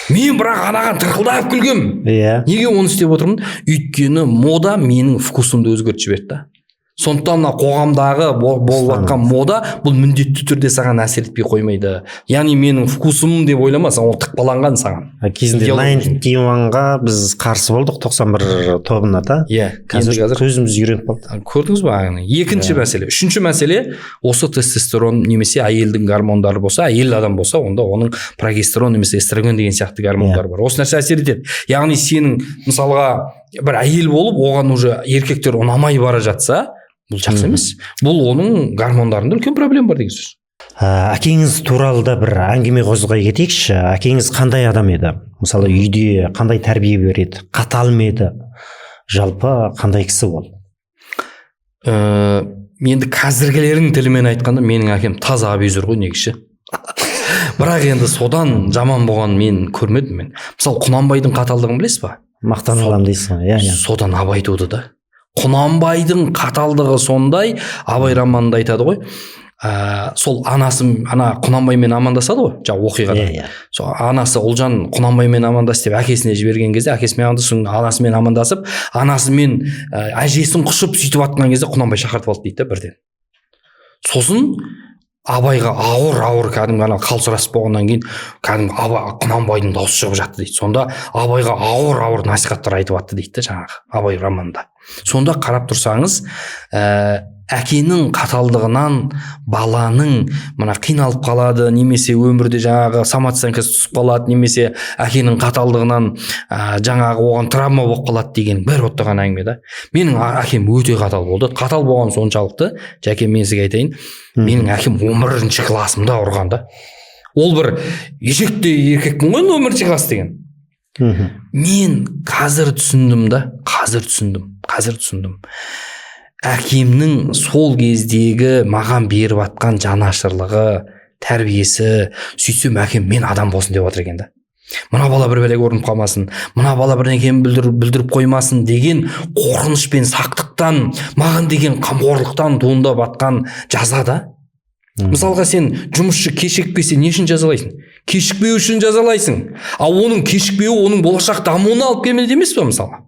B: Мен бірақ анаған тырқылдап күлгем. Неге оны істеп отырмын? Өйткені мода менің вкусымды өзгертіп жіберді да. Сондықтан қоғамдағы болып жатқан мода бұл міндетті түрде саған әсер етпей қоймайды. Яғни менің вкусым деп ойлама, ол тықпаланған саған.
A: Кезінде 91-ға біз қарсы болдық 91 тобына да. Қазір көзіміз үйреніп қалды.
B: Көрдіңіз ба? Екінші мәселе. Үшінші мәселе, осы тестостерон немесе әйелдің гормондары болса, әйел адам болса, онда оның прогестерон немесе эстроген деген сияқты гормондар бар. Осы нәрсе әсер етеді. Яғни сенің мысалға бір әйел болып, оған уже еркектер ұнамай бара жатса, бұл жақсы емес. Бұл оның гормондарында үлкен проблема бар деген сөз.
A: Әкеңіз туралы да бір әңгіме қозғай кетейікші. Әкеңіз қандай адам еді? Мысалы, үйде қандай тәрбие береді? Қатал ма еді? Жалпы қандай кісі ол?
B: Енді қазіргілердің тілімен айтқанда, менің әкем таза абьюзер ғой негізі. Бірақ енді содан жаман болған мен көрмедім мен. Мысалы, Құнанбайдың қаталдығын білесіз ба?
A: Мақтан аламын дейсің.
B: Содан Абай туды да. Құнанбайдың қаталдығы сондай, Абай романында айтады ғой, сол анасы Құнанбаймен амандасады ғой, жаңа оқиғада. Сол анасы Ұлжан Құнанбаймен амандас деп әкесіне жіберген кезде, әкесімен амандасып, анасымен амандасып, анасымен әжесін құшып сөйтіп атқан кезде Құнанбай шақыртып алды дейді бірден. Сосын Абайға ауыр кәдімгі қал сұрасып болғаннан кейін кәдімгі Құнанбайдың дауысы шығып жатты дейді. Сонда Абайға ауыр насихаттар айтып атты дейді жаңағы Абай романында. Сонда қарап тұрсаңыз, әкенің қаталдығынан баланың мына қиналып қалады, немесе өмірде жаңағы самооценкасы түсіп қалады, немесе әкенің қаталдығынан жаңағы оған травма болып қалады деген бір оттаған әңгіме да. Менің әкем өте қатал болды. Қатал болған соншалықты, жаке мен сізге айтайын, менің әкем 11-ші классымда ұрған да. Ол бір ешекте еркекпін ғой 11-ші класс деген. Мен қазір түсіндім. Әкемнің сол кездегі маған беріп атқан жанашырлығы, тәрбиесі, сөйтсем әкем мен адам болсын деп отыр екен да. Мына бала бір бәлеге ұрынып қалмасын, мына бала бірдеңені бүлдіріп қоймасын деген қорқыныш пен сақтықтан, маған деген қамқорлықтан туындап атқан жаза да. Мысалға сен жұмысшы кешікпесе не үшін жазалайсың? Кешікпеу үшін жазалайсың. А оның кешікпеуі оның болашақ дамуына алып келмейді емес пе мысалға?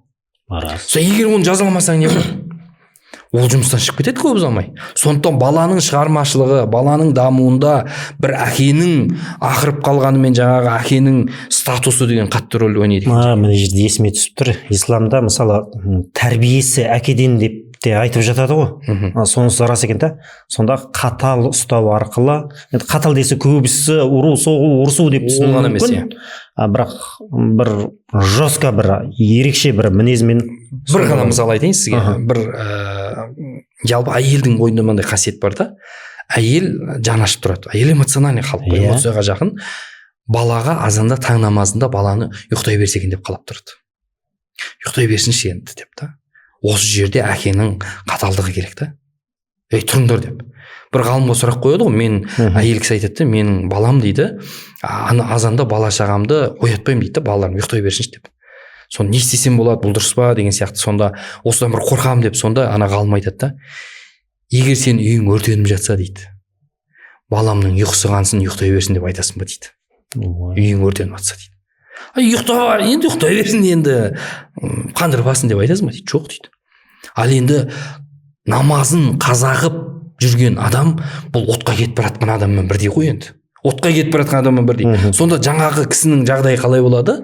B: Егер оны жазаламасаң не болады? Ол жұмыстан шығып кетеді көп ұзамай. Сондықтан баланың шығармашылығы, баланың дамуында бір әкенің ақырып қалғанымен жаңағы әкенің статусы деген қатты рөл ойнайды.
A: Мына жерде есіме түсіп тұр. Исламда мысалы тәрбиесі әкеден деп те айтып жатады ғой. Сонысы рас екен да. Сонда қатал ұстау арқылы, қатал десе көбісі ұру, соғу, ұрсу деп түсінуі мүмкін. Бірақ бір жестко бір ерекше бір мінезмен
B: бір ғана мысал айтайын сізге. Бір жалпы әйелдің бойында мынандай қасиет бар да. Әйел жан ашып тұрады. Әйел эмоциональный халық, эмоцияға жақын. Балаға азанда таң намазында баланы ұйықтай берсе екен деп қалап тұрады. Ұйықтай берсінші енді деп та. Осы жерде әкенің қаталдығы керек та. Тұрыңдар деп. Бір ғалымға сұрақ қояды ғой, мен әйел кісі айтады, менің балам дейді, азанда бала шағамды оятпаймын дейді, балаларым ұйықтай берсінші деп. Соны не істесем болады, бұл дұрыс па деген сияқты. Сонда осыдан бір қорқамын деп, сонда ана ғалым айтады да, егер сен үйің өртеніп жатса дейді, баламның ұйқысы қансын, ұйықтай берсін деп айтасың ба дейді. Үйің өртеніп жатса дейді. Ұйықта, енді ұйықтай берсін, енді қандырбасын деп айтасың ба дейді. Жоқ дейді. Ал енді намазын қаза қылып жүрген адам бұл отқа кетіп баратқан адаммен бірдей ғой енді. Отқа кетіп баратқан адаммен бірдей. Сонда жаңағы кісінің жағдайы қалай болады?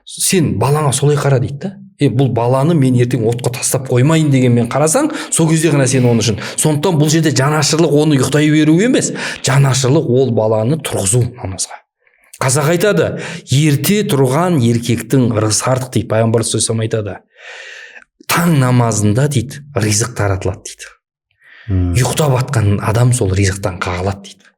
B: Сен балаңа солай қара дейді да. Бұл баланы мен ертең отқа тастап қоймайын дегенмен қарасаң, сол кезде ғана сен оны үшін. Сондықтан бұл жерде жанашырлық оны ұйықтай беру емес. Жанашырлық ол баланы тұрғызу намазға. Қазақ айтады, ерте тұрған еркектің ырысы артық дейді. Пайғамбар сөзсем айтады. Таң намазында дейді, ризық таратылады дейді. Ұйықтап атқан адам сол ризықтан қағылады дейді.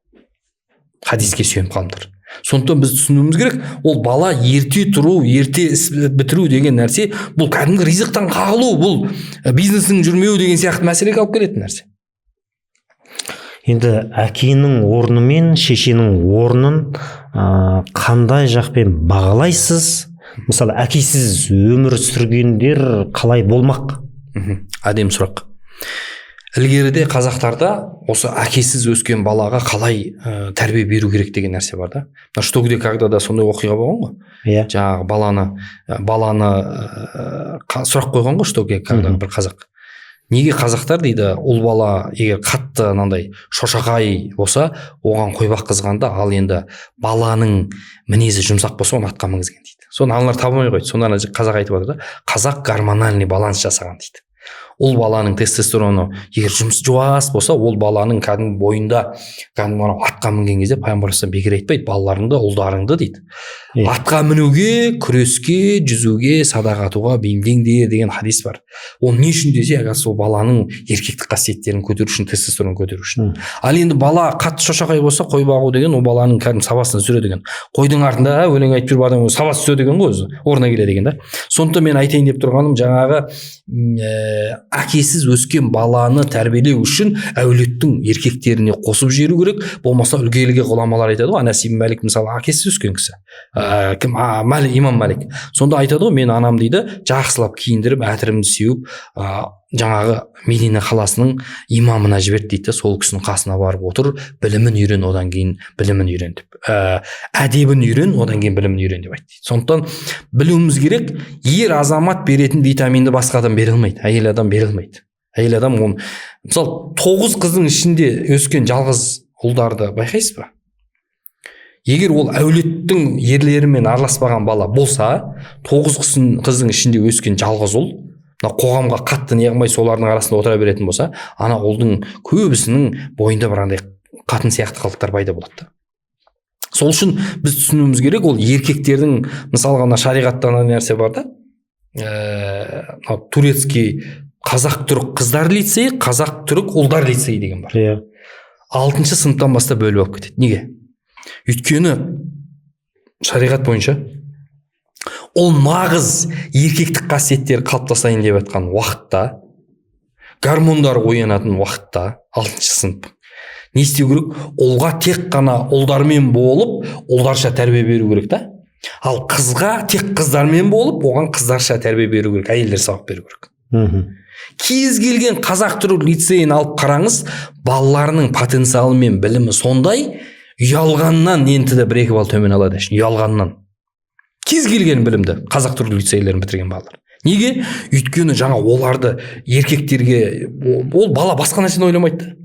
B: Хадиске сүйеніп қалыңдар. Сондықтан біз түсінуіміз керек, ол бала ерте тұру, ерте іс бітіру деген нәрсе, бұл кәдімгі ризықтан қағылу, бұл бизнестің жүрмеу деген сияқты мәселеге алып келетін нәрсе.
A: Енді әкенің орны мен шешенің орнын қандай жақпен бағалайсыз? Мысалы, әкесіз өмір сүргендер қалай болмақ?
B: Әдемі сұрақ. Ілгеріде қазақтарда осы әкесіз өскен балаға қалай тәрбие беру керек деген нәрсе бар да. Штогде когда-да сондай оқиға болған ғой. Жаңағы баланы сұрақ қойған ғой Штогде когда бір қазақ. Неге қазақтар дейді, ұл бала егер қатты мынандай шошақай болса, оған қой баққызғанда, ал енді баланың мінезі жұмсақ болса, оны атқа мінгізген дейді. Соны аналар табылмай қойды. Сонда қазақ айтып отыр да, қазақ гормональный баланс жасаған дейді. Ол баланың тестостероны егер жуас болса, ол баланың кәдімгі бойында атқа мінген кезде пайғамбар бекер айтпайды, балаларыңды, ұлдарыңды дейді. Атқа мінуге, күреске, жүзуге, садақ атуға бейімдеңдер деген хадис бар. Ол не үшін десе, сол баланың еркектік қасиеттерін көтеру үшін, тестостерон көтеру үшін. Ал енді бала қатты шошақай болса, қой бағу деген, ол баланың кәдімгі сабасына түсіреді деген. Қойдың артында өлең айтып жүріп адам сабасы түседі деген ғой өзі, орнына келеді деген да. Сондықтан мен айтайын деп тұрғаным, жаңағы әкесіз өскен баланы тәрбиелеу үшін әулеттің еркектеріне қосып жіберу керек. Болмаса үлгіліге ғұламалар айтады ғой, Анас ибн Малик мысалы әкесіз өскен кісі. Имам Малик. Сонда айтады ғой, мен анам дейді, жақсылап киіндіріп, әтірімді сеуіп, жаңағы Медина қаласының имамына жіберді дейді. Сол кісінің қасына барып отыр, білімін үйрен, одан кейін білімін үйрен деп. Әдебін үйрен, одан кейін білімін үйрен деп айтты. Сондықтан білуіміз керек, ер азамат беретін витаминді басқа адам бере алмайды, әйел адам бере алмайды. Әйел адам оны, мысалы, 9 қыздың ішінде өскен жалғыз ұлдарды байқайсыз ба? Егер ол әулеттің ерлерімен араласпаған бала болса, 9 қыздың ішінде өскен жалғыз ұл, қоғамға қатты неғылмай солардың арасында отыра беретін болса, ана ұлдың көбісінің бойында бір андай қатын сияқты қылықтар пайда болады. Сол үшін біз түсінуіміз керек, ол еркектердің, мысалға шариғатта нәрсе бар да, турецкий қазақ-түрік қыздар лицейі, қазақ-түрік ұлдар лицейі деген бар. 6-шы сыныптан бастап бөліп алып кетеді. Неге? Өйткені шариғат бойынша ол нағыз еркектік қасиеттер қалыптасайын деп жатқан уақытта, гормондар оянатын уақытта, 6 сынып, не істеу керек? Ұлға тек қана ұлдармен болып, ұлдарша тәрбие беру керек та. Ал қызға тек қыздармен болып, оған қыздарша тәрбие беру керек, әйелдер сабақ беру керек. Кез келген қазақ түрік лицейін алып қараңыз, балаларының потенциалы мен білімі сондай, ұялғаннан ентіде 1-2 балл төмен алады, ұялғаннан. Кез келген білімді қазақ түрік лицейлерін бітірген балалар. Неге? Өйткені жаңа оларды еркектерге, ол бала басқа нәрсені ойламайды.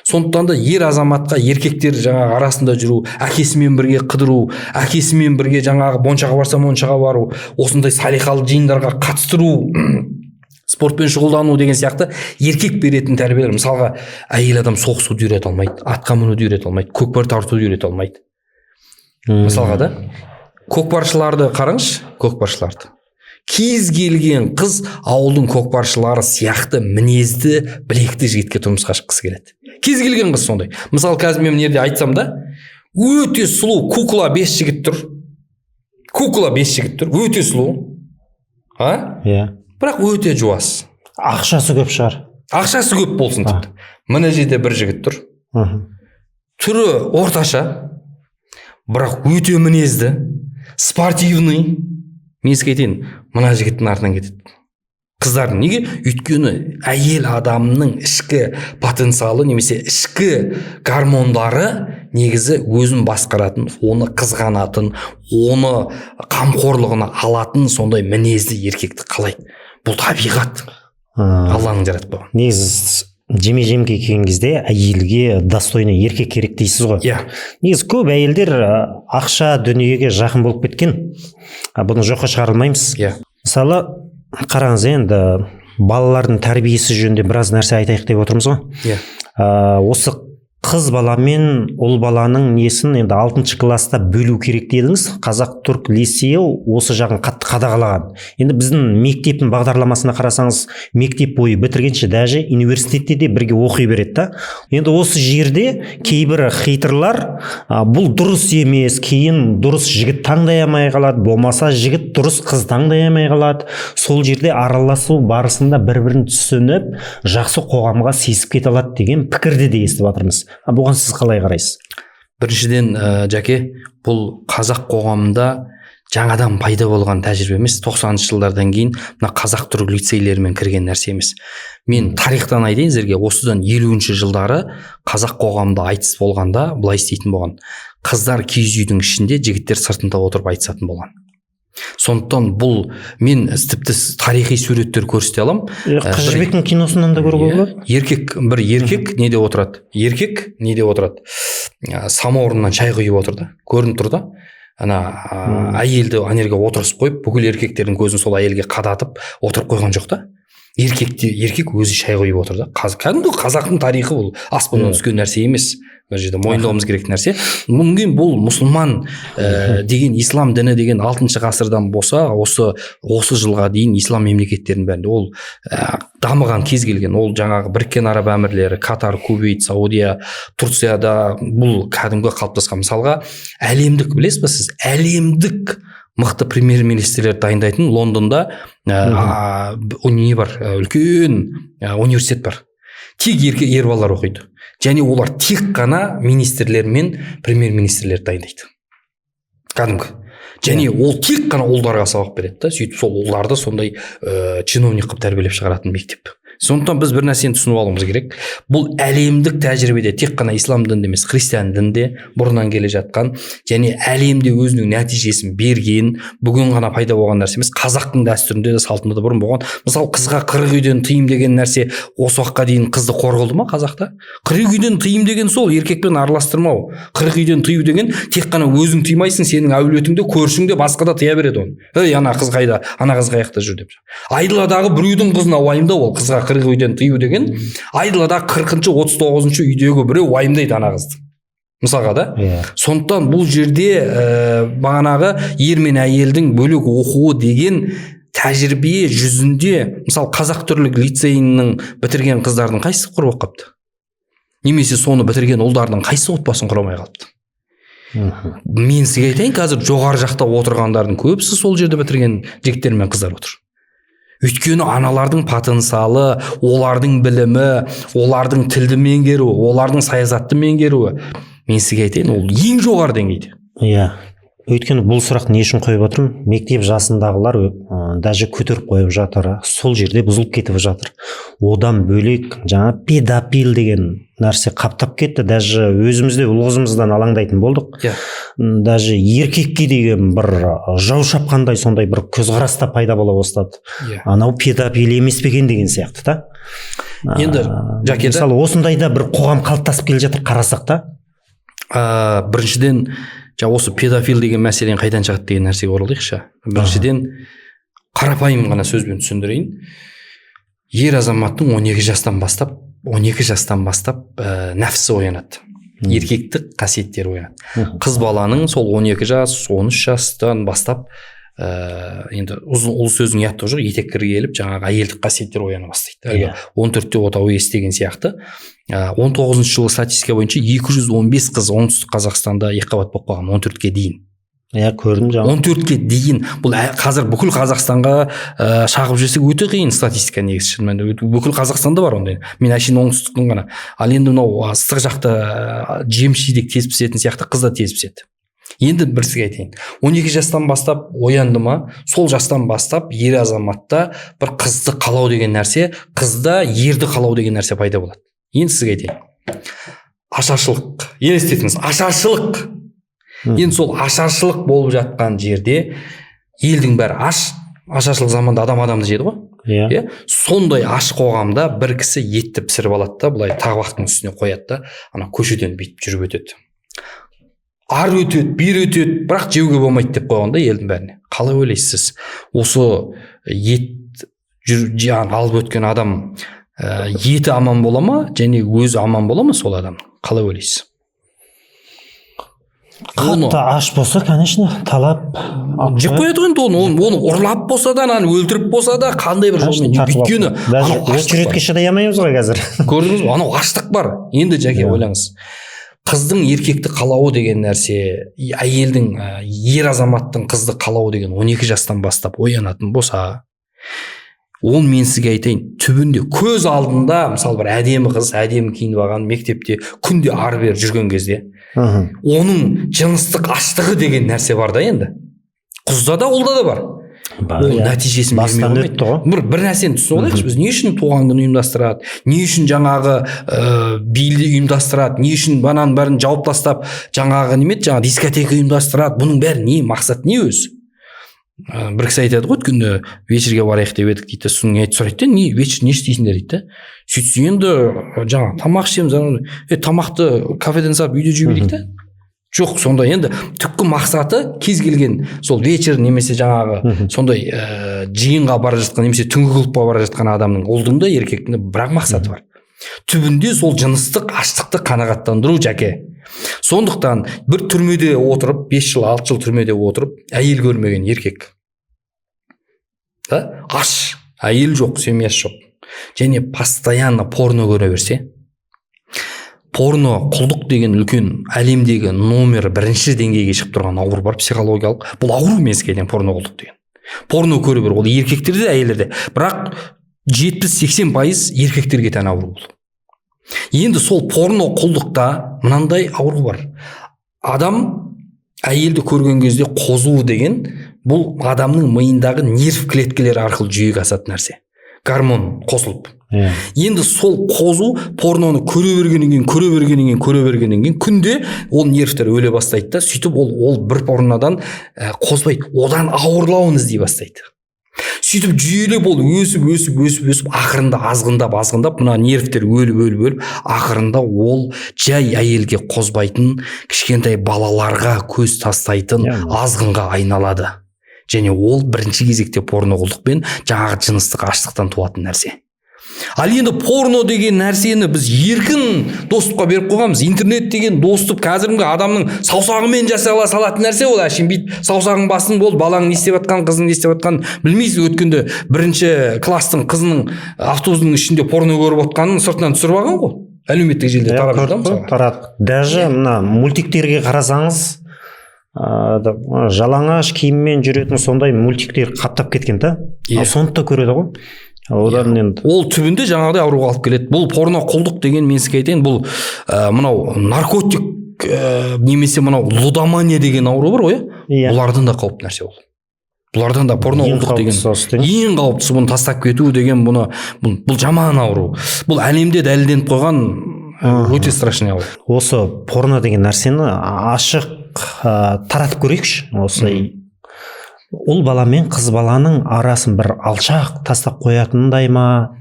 B: Сондықтан да ер азаматқа еркектер жаңағы арасында жүру, әкесімен бірге қыдыру, әкесімен бірге жаңағы моншаға барса моншаға бару, осындай салиқалы жиындарға қатыстыру, спортпен шұғылдану деген сияқты еркек беретін тәрбиелер. Мысалға, әйел адам соғысуды үйрете алмайды, атқа мінуді үйрете алмайды, көкпар тартуды үйрете алмайды. Мысалға да, көкпаршыларды қараңызшы, көкпаршыларды. Кез келген қыз ауылдың көкпаршылары сияқты мінезді, білекті жігітке тұрмысқа шыққысы келеді. Кез келген қыз сондай. Мысалы, қазір мен жерде айтсам да, өте сұлу кукла 5 жігіт тұр. Кукла 5 жігіт тұр, өте сұлу. Бірақ өте жуас.
A: Ақшасы көп шығар.
B: Ақшасы көп болсын тіпті. Мына жерде бір жігіт тұр. Түрі орташа, бірақ өте мінезді, спортивный. Мен сізге айтайын, мына жігіттің артынан кетеді. Қыздардың неге? Өйткені әйел адамның ішкі потенциалы немесе ішкі гормондары негізі өзін басқаратын, оны қызғанатын, оны қамқорлығына алатын сондай мінезді еркекті қалайды. Бұл табиғат. Алланың жаратып қойған.
A: Негізі жеме-жемге келген кезде әйелге достойный еркек керек дейсіз ғой. Негізі көп әйелдер ақша дүниеге жақын болып кеткен. Бұны жоққа шығарылмаймыз. Мысалы, қараңыз, енді балалардың тәрбиесі жөнінде біраз нәрсе айтайық деп отырмыз ғой. Осы қыз бала мен ұл баланың несін енді 6 класста бөлу керек дедіңіз. Қазақ түрік лицейі осы жағын қатты қадағалаған. Енді біздің мектептің бағдарламасына қарасаңыз, мектеп бойы бітіргенше даже университетте де бірге оқи береді да. Енді осы жерде кейбір хейтерлар бұл дұрыс емес, кейін дұрыс жігіт таңдай алмай қалады, болмаса жігіт дұрыс қыз таңдай алмай қалады. Сол жерде араласу барысында бір-бірін түсініп, жақсы қоғамға сесіп кете алады деген пікірді де естіп жатырмыз. Бұған сіз қалай қарайсыз?
B: Біріншіден, Жәке, бұл қазақ қоғамында жаңадан пайда болған тәжірибе емес, 90-шы жылдардан кейін мына қазақ түрік лицейлерімен кірген нәрсе емес. Мен тарихтан айтайын сіздерге, осыдан 50-ші жылдары қазақ қоғамында айтыс болғанда былай істейтін болған. Қыздар киіз үйдің ішінде, жігіттер сыртында отырып айтысатын болған. Сондықтан бұл мен тіпті тарихи суреттер көрсете алам.
A: Қыз жібектің киносынан да көруге болады.
B: Еркек неде отырады? Самаурыннан шай құйып отыр да. Көрініп тұр да. Әйелді анерге отырысып қойып, бүкіл еркектердің көзін сол әйелге қадатып отырып қойған жоқ та. Еркек өзі шай құйып отыр да. Кәдімгі қазақтың тарихы бұл аспаннан түскен нәрсе емес. Бір жерде мойындауымыз керек нәрсе. Мүмкін бұл мұсылман деген, ислам діні деген 6-шы ғасырдан болса, осы жылға дейін ислам мемлекеттерінің бәрінде ол дамыған кез келген, ол жаңағы Біріккен Араб Әмірлері, Катар, Кувейт, Саудия, Турцияда бұл кәдімгі қалыптасқан. Мысалға, әлемдік, білесіз бе сіз, әлемдік мықты премьер-министрлер дайындайтын Лондонда не бар, үлкен университет бар. Тек ер балалар оқиды. Және олар тек қана министрлер мен премьер-министрлер дайындайды. Кәдімгі. Және ол тек қана ұлдарға сабақ береді да, сөйтіп сол ұлдарды сондай чиновник қылып тәрбиелеп шығаратын мектеп. Сондықтан біз бір нәрсені түсініп алуымыз керек. Бұл әлемдік тәжірибеде тек қана ислам дінінде емес, христиан дінінде бұрыннан келе жатқан, және әлемде өзінің нәтижесін берген, бүгін ғана пайда болған нәрсе емес, қазақтың дәстүрінде де салтында да бұрын болған. Мысалы, қызға 40 үйден тыйым деген нәрсе осы уақытқа дейін қызды қорғалды ма қазақта? 40 үйден тыйым деген сол еркекпен араластырмау. 40 үйден тыю деген тек қана өзің тыймайсың, сенің әулетіңде, көршіңде басқа да тыя береді оны. Ана қыз қайда, ана қыз қай жақта жүр деп. Айдаладағы біреудің қызына уайымдау, ол қызға 40 үйден тыю деген, айдалада 40-шы 39-шы үйдегі біреу уайымдайды ана қызды. Мысалға да. Сондықтан бұл жерде бағанағы ер мен әйелдің бөлек оқуы деген тәжірибе жүзінде, мысалы қазақ түрлік лицейінің бітірген қыздардың қайсысы құрып қапты? Немесе соны бітірген ұлдардың қайсысы отбасын құрамай қалыпты? Мен сізге айтайын, қазір жоғары жақта отырғандардың көбісі сол жерде бітірген жігіттер мен қыздар отыр. Өйткені аналардың потенциалы, олардың білімі, олардың тілді меңгеруі, олардың саясатты меңгеруі, мен сізге айтайын, ол ең жоғары деңгейде.
A: Иә. Өйткені бұл сұрақты не үшін қойып отырмын? Мектеп жасындағылар даже көтеріп қойып жатыр, сол жерде бұзылып кетіп жатыр. Одан бөлек жаңа педофил деген нәрсе қаптап кетті. Даже өзімізде ұл қызымыздан алаңдайтын болдық. Даже еркекке деген бір жау шапқандай сондай бір көзқараста пайда бола бастады. Анау педофил емес пе екен деген сияқты да.
B: Енді
A: мысалы осындайда бір қоғам қалыптасып келе жатыр қарасақ та.
B: Біріншіден осы педофил деген мәселені қайдан шығады деген нәрсеге оралайықшы. Біріншіден қарапайым ғана сөзбен түсіндірейін. Ер азаматтың 12 жастан бастап нәпсі оянады. Еркектік қасиеттер оянады. Қыз баланың сол 12 жас, 13 жастан бастап енді ұл сөздің ұяттығы жоқ, етеккірге келіп жаңағы әйелдік қасиеттер ояна бастайды. 14-те отау иесі деген сияқты. 19 жылғы статистика бойынша 215 қыз оңтүстік Қазақстанда екіқабат болып қалған 14-ке дейін.
A: Көрдім жаңа.
B: 14-ке дейін. Бұл қазір бүкіл Қазақстанға шағып жүрсек өте қиын статистика негізі. Бүкіл Қазақстанда бар ондай. Мен әшейін оңтүстіктің ғана. Ал енді мынау ыстық жақта жеміс жидек тез пісетін сияқты қыз да тез піседі. Енді бір сізге айтайын. 12 жастан бастап оянды ма, сол жастан бастап ер азаматта бір қызды қалау деген нәрсе, қызда ерді қалау деген нәрсе пайда болады. Енді сізге айтайын. Ашаршылық. Елестетіңіз, ашаршылық. Енді сол ашаршылық болып жатқан жерде елдің бәрі ашаршылық заманда адамды жеді ғой. Сондай аш қоғамда бір кісі етті пісіріп алады да, былай табақтың үстіне қояды да, ана көшеден бүйтіп жүріп өтеді. Ар өтеді, бер өтеді, бірақ жеуге болмайды деп қойғанда елдің бәріне. Қалай ойлайсыз? Осы ет алып өткен адам еті аман бола ма, және өзі аман бола ма сол адам? Қалай ойлайсыз?
A: Қатты аш болса, конечно, талап
B: жеп қояды ғой, оны ұрлап болса да, өлтіріп болса да, қандай бір жолмен. Өйткені
A: очередьке шыдай алмаймыз ғой қазір.
B: Көрдіңіз бе? Анау аштық бар. Енді жәке ойлаңыз. Қыздың еркекті қалауы деген нәрсе, әйелдің, ер азаматтың қызды қалауы деген 12 жастан бастап оянатын болса, ол мен сізге айтайын, түбінде көз алдында, мысалы бір әдемі қыз, әдемі киініп алған мектепте күнде ары бері жүрген кезде, оның жыныстық аштығы деген нәрсе бар да енді. Қызда да, ұлда да бар. Ол нәтижесін бермей қоймайды. Бір нәрсені түсініп алайықшы, біз не үшін туған күн ұйымдастырады, не үшін жаңағы бейілді ұйымдастырады, не үшін банан бәрін жауып тастап жаңағы дискотека ұйымдастырады, бұның бәрі не, мақсат не өзі? Бір кісі айтады ғой, күнде вечерге барайық деп едік дейді, соны айтып сұрайды, не вечер не істейсіңдер дейді. Сөйтсе енді жаңағы тамақ ішеміз, тамақты кафеден салып үйде жей берейік та. Жоқ, сонда енді түпкі мақсаты кез келген сол вечер немесе жаңағы сондай жиынға бара жатқан немесе түнгі клубқа бара жатқан адамның, ұлдың да еркектің де бірақ мақсаты бар. Түбінде сол жыныстық аштықты қанағаттандыру жәке. Сондықтан бір түрмеде отырып, 5 жыл, 6 жыл түрмеде отырып, әйел көрмеген еркек. Аш, әйел жоқ, семьясы жоқ. Және постоянно порно көре берсе, порно, құлдық деген үлкен әлемдегі номер 1 деңгейге шығып тұрған ауру бар, психологиялық. Бұл ауру мезгілден порно құлдық деген. Порно көре бер, ол еркектерде, әйелдерде. Бірақ 70-80% еркектерге тән ауру бұл. Енді сол порно құлдықта мынандай ауру бар. Адам әйелді көрген кезде қозуы деген, бұл адамның миындағы нерв клеткалары арқылы жүйеге асатын нәрсе. Гормон қосылып. Енді сол қозу порноны көре бергеннен кейін күнде ол нервтер өле бастайды да, сөйтіп ол бір порнодан қозбайды, одан ауырлауын іздей бастайды. Сөйтіп жүйелеп ол өсіп ақырында азғындап мына нервтер өліп ақырында ол жай әйелге қозбайтын, кішкентай балаларға көз тастайтын азғынға айналады. Және ол бірінші кезекте порно құлдықпен жаңағы жыныстық аштықтан туатын нәрсе. Ал енді порно деген нәрсені біз еркін доступқа беріп қойғанбыз. Интернет деген доступ қазіргі адамның саусағымен жасала салатын нәрсе. Ол әшейін бүйтіп саусағың басың болды, балаң не істеп жатқан, қызың не істеп жатқан білмейсіз. Өткенде 1 класстың қызының автобустың ішінде порно көріп отқанын сыртынан түсіріп алған ғой. әлеуметтік желіде тарап жүр да мысалы.
A: тарап. Даже мына мультиктерге қарасаңыз, жалаңаш киіммен жүретін сондай мультиктер қаптап кеткен да. Соны да көреді ғой. Одан енді
B: ол түбінде жаңағыдай ауруға алып келеді. Бұл порно құлдық деген мен сізге айтайын, бұл мынау наркотик немесе мынау лудомания деген ауру бар ғой, бұлардан да қауіпті нәрсе ол. Бұлардан да порно құлдық деген ең қауіптісі. Бұны тастап кету деген бұл жаман ауру. Бұл әлемде дәлелденіп қойған өте страшный ауру.
A: Осы порно деген нәрсені ашық таратып көрейікші. Осы ұл бала мен қыз баланың арасын бір алшақ тастап қоятындай ма,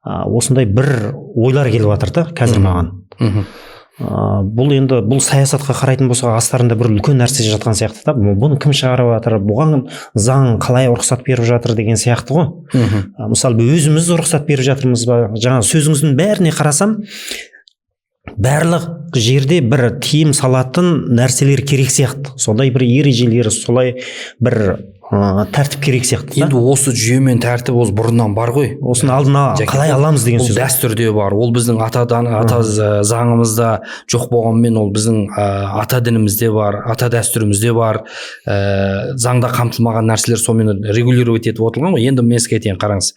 A: осындай бір ойлар келіп жатыр да қазір маған. Бұл саясатқа қарайтын болса астарында бір үлкен нәрсе жатқан сияқты да. Бұны кім шығарып жатыр, бұған заң қалай рұқсат беріп жатыр деген сияқты ғой. Мысалы өзіміз рұқсат беріп жатырмыз ба? Жаңа сөзіңіздің бәріне қарасам, барлық жерде бір тиым салатын нәрселер керек сияқты. Сондай бір ережелер, солай бір тәртіп керек сияқты.
B: Енді осы жүйе мен тәртіп осы бұрыннан бар ғой.
A: Осыны алдына қалай аламыз деген сөз.
B: Ол дәстүрде бар. Ол біздің ата заңымызда жоқ болғанмен, ол біздің ата дінімізде бар, ата дәстүрімізде бар. Заңда қамтылмаған нәрселер сонымен регулировать етіп отырған ғой. Енді мен сізге айтайын, қараңыз.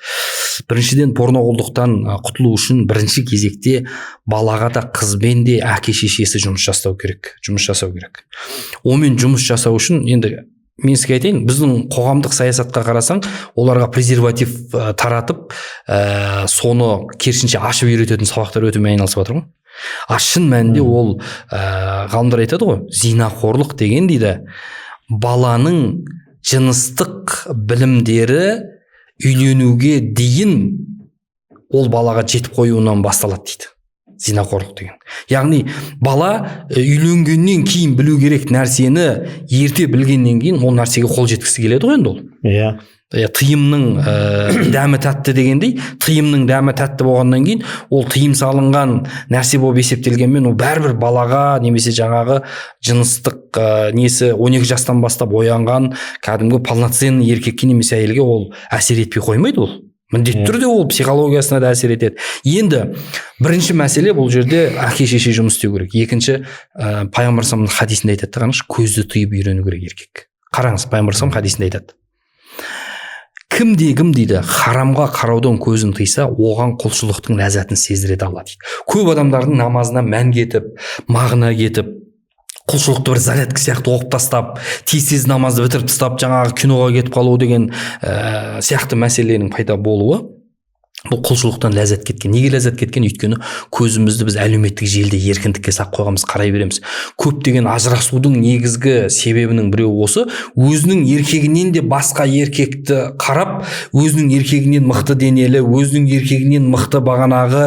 B: Біріншіден порноқұлдықтан құтылу үшін бірінші кезекте балаға да қызбен де әке шешесі жұмыс жасау керек. Онымен жұмыс жасау үшін енді мен сізге айтайын, біздің қоғамдық саясатқа қарасаң, оларға презерватив таратып, соны керісінше ашып үйрететін сабақтар өтімен айналысып жатыр ғой. Шын мәнінде ол ғалымдар айтады ғой, зинақорлық деген дейді, баланың жыныстық білімдері үйленуге дейін ол балаға жетіп қоюынан басталады дейді. Зинақорлық деген. Яғни бала үйленгеннен кейін білу керек нәрсені ерте білгеннен кейін ол нәрсеге қол жеткісі келеді ғой енді ол. Тыйымның дәмі тәтті дегендей, тыйымның дәмі тәтті болғаннан кейін ол тыйым салынған нәрсе болып есептелгенмен ол бәрібір балаға немесе жаңағы жыныстық несі 12 жастан бастап оянған кәдімгі полноценный еркекке немесе әйелге ол әсер етпей қоймайды ол. Міндетті түрде ол психологиясына да әсер етеді. Енді бірінші мәселе бұл жерде әке шеше жұмыс істеу керек. Екінші, пайғамбар саллаллаху алейхи вассалам хадисінде айтады, қараңызшы, көзді тыйып үйрену керек еркек. Қараңыз, пайғамбар саллаллаху алейхи вассалам хадисінде айтады. Кім дейді, харамға қараудан көзін тыйса, оған құлшылықтың ләззатын сездіреді Алла дейді. Көп адамдардың намазына мән кетіп, мағына кетіп, құлшылықты бір зарядка сияқты оқып тастап, тез намазды бітіріп тастап, жаңағы киноға кетіп қалу деген сияқты мәселенің пайда болуы, бұл құлшылықтан ләззат кеткен. Неге ләззат кеткен? Өйткені көзімізді біз әлеуметтік желіде еркіндікке сақ қойғанбыз, қарай береміз. Көптеген ажырасудың негізгі себебінің біреуі осы, өзінің еркегінен де басқа еркекті қарап, өзінің еркегінен мықты денелі, өзінің еркегінен мықты бағанағы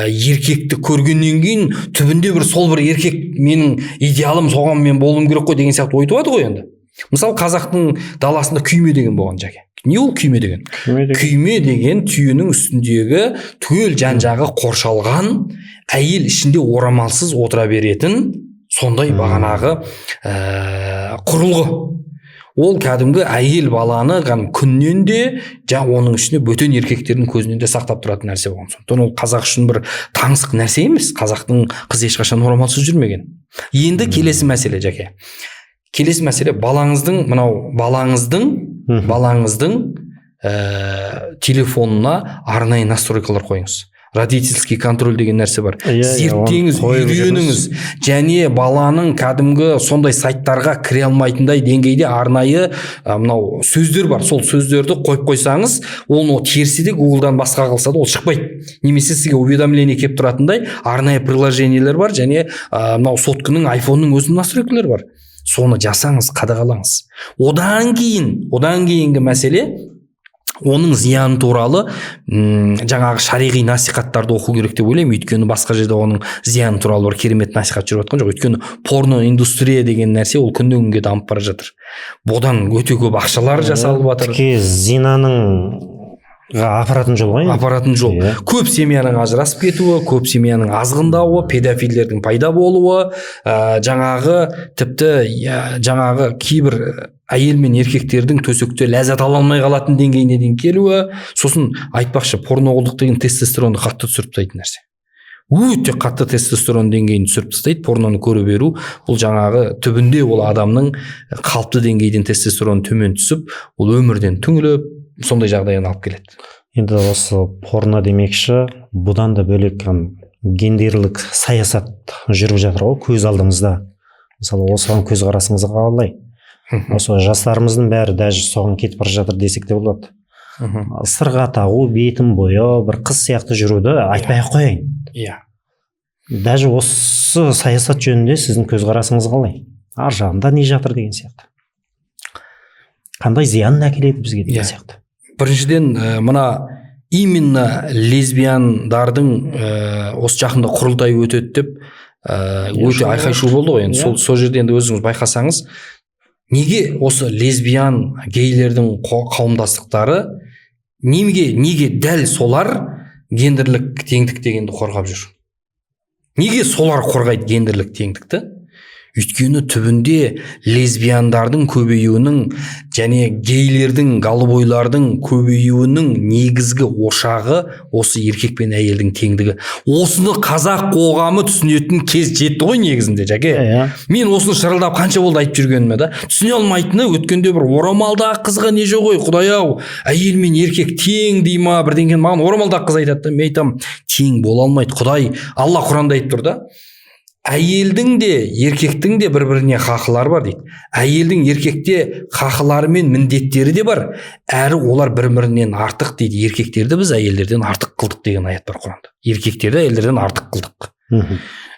B: еркекті көргеннен кейін түбінде сол бір еркек менің идеалым, соған мен болуым керек қой деген сияқты ой туады ғой енді. Мысалы қазақтың даласында күйме деген болған жәке. Не ол күйме деген? Күйме деген түйенің үстіндегі түгел жан-жағы қоршалған, әйел ішінде орамалсыз отыра беретін сондай бағанағы құрылғы. Ол кәдімгі әйел баланы күннен де оның ішіне бөтен еркектердің көзінен де сақтап тұратын нәрсе болған. Сондықтан ол қазақ үшін бір таңсық нәрсе емес. Қазақтың қызы ешқашан орамалсыз жүрмеген. Енді келесі мәселе жәке. Келесі мәселе, балаңыздың телефонына арнайы настройкалар қойыңыз. Родительский контроль деген нәрсе бар. Зерттеңіз, үйреніңіз, және баланың кәдімгі сондай сайттарға кіре алмайтындай деңгейде арнайы сөздер бар. Сол сөздерді қойып қойсаңыз, оны терсе де Google'дан басқа қылса да ол шықпайды. Немесе сізге уведомление келіп тұратындай арнайы приложениелер бар, және сотканың, айфонның өзінің настройкалары бар. Соны жасаңыз, қадағалаңыз. Одан кейінгі мәселе, оның зияны туралы жаңағы шариғи насихаттарды оқу керек деп ойлаймын. Өйткені басқа жерде оның зияны туралы бір керемет насихат жүріп жатқан жоқ. Өйткені порно индустрия деген нәрсе ол күннен күнге дамып бара жатыр. Бұдан өте көп ақшалар жасалып жатыр.
A: Тіке зинаның апаратын жол ғой.
B: Апаратын жол. Көп семьяның ажырасып кетуі, көп семьяның азғындауы, педофилдердің пайда болуы, жаңағы кейбір әйел мен еркектердің төсекте ләззат ала алмай қалатын деңгейіне дейін келуі, сосын айтпақшы, порноқұлдық деген тестостеронды қатты түсіріп тастайтын нәрсе. өте қатты тестостерон деңгейін түсіріп тастайды. Порноны көре беру бұл жаңағы түбінде ол адамның қалыпты деңгейден тестостерон төмен түсіп, ол өмірден түңіліп, сондай жағдайына алып келеді.
A: Енді осы порно демекші, бұдан да бөлек гендерлік саясат жүріп жатыр ғой көз алдымызда. Мысалы, осыған көзқарасыңыз қалай? Осы жастарымыздың бәрі даже соған кетіп бара жатыр десек те болады. Сырға тағу, бетін бояу, бір қыз сияқты жүруді айтпай-ақ қояйын.
B: Иә.
A: Даже осы саясат жөнінде сіздің көзқарасыңыз қалай? Ар жағында не жатыр деген сияқты. Қандай зиянын әкеледі бізге деген сияқты.
B: Біріншіден, мына именно лесбияндардың осы жақында құрылтай өтеді деп өте айқай-шу болды ғой. Енді сол жерде енді өзіңіз байқасаңыз, неге осы лесбиян гейлердің қауымдастықтары неге дәл солар гендерлік теңдік дегенді қорғап жүр? Неге солар қорғайды гендерлік теңдікті? Өйткені түбінде лесбияндардың көбеюінің және гейлердің, голубойлардың көбеюінің негізгі ошағы осы еркек пен әйелдің теңдігі. Осыны қазақ қоғамы түсінетін кез жетті ғой негізінде, Жәке. Мен осыны шырылдап қанша болды айтып жүргеніме да. Түсіне алмайтыны, өткенде бір орамалдағы қызға не жоқ ой, Құдай-ау, әйел мен еркек тең дей ма бірдеңе. Маған орамалдағы қыз айтады да, мен айтамын, тең бола алмайды. Құдай, Алла Құранда айтып тұр да. Әйелдің де, еркектің де бір-біріне хақылары бар дейді. Әйелдің еркекте хақылары мен міндеттері де бар. Әрі олар бір-бірінен артық дейді. Еркектерді біз әйелдерден артық қылдық деген аят бар Құранда. Еркектерді әйелдерден артық қылдық.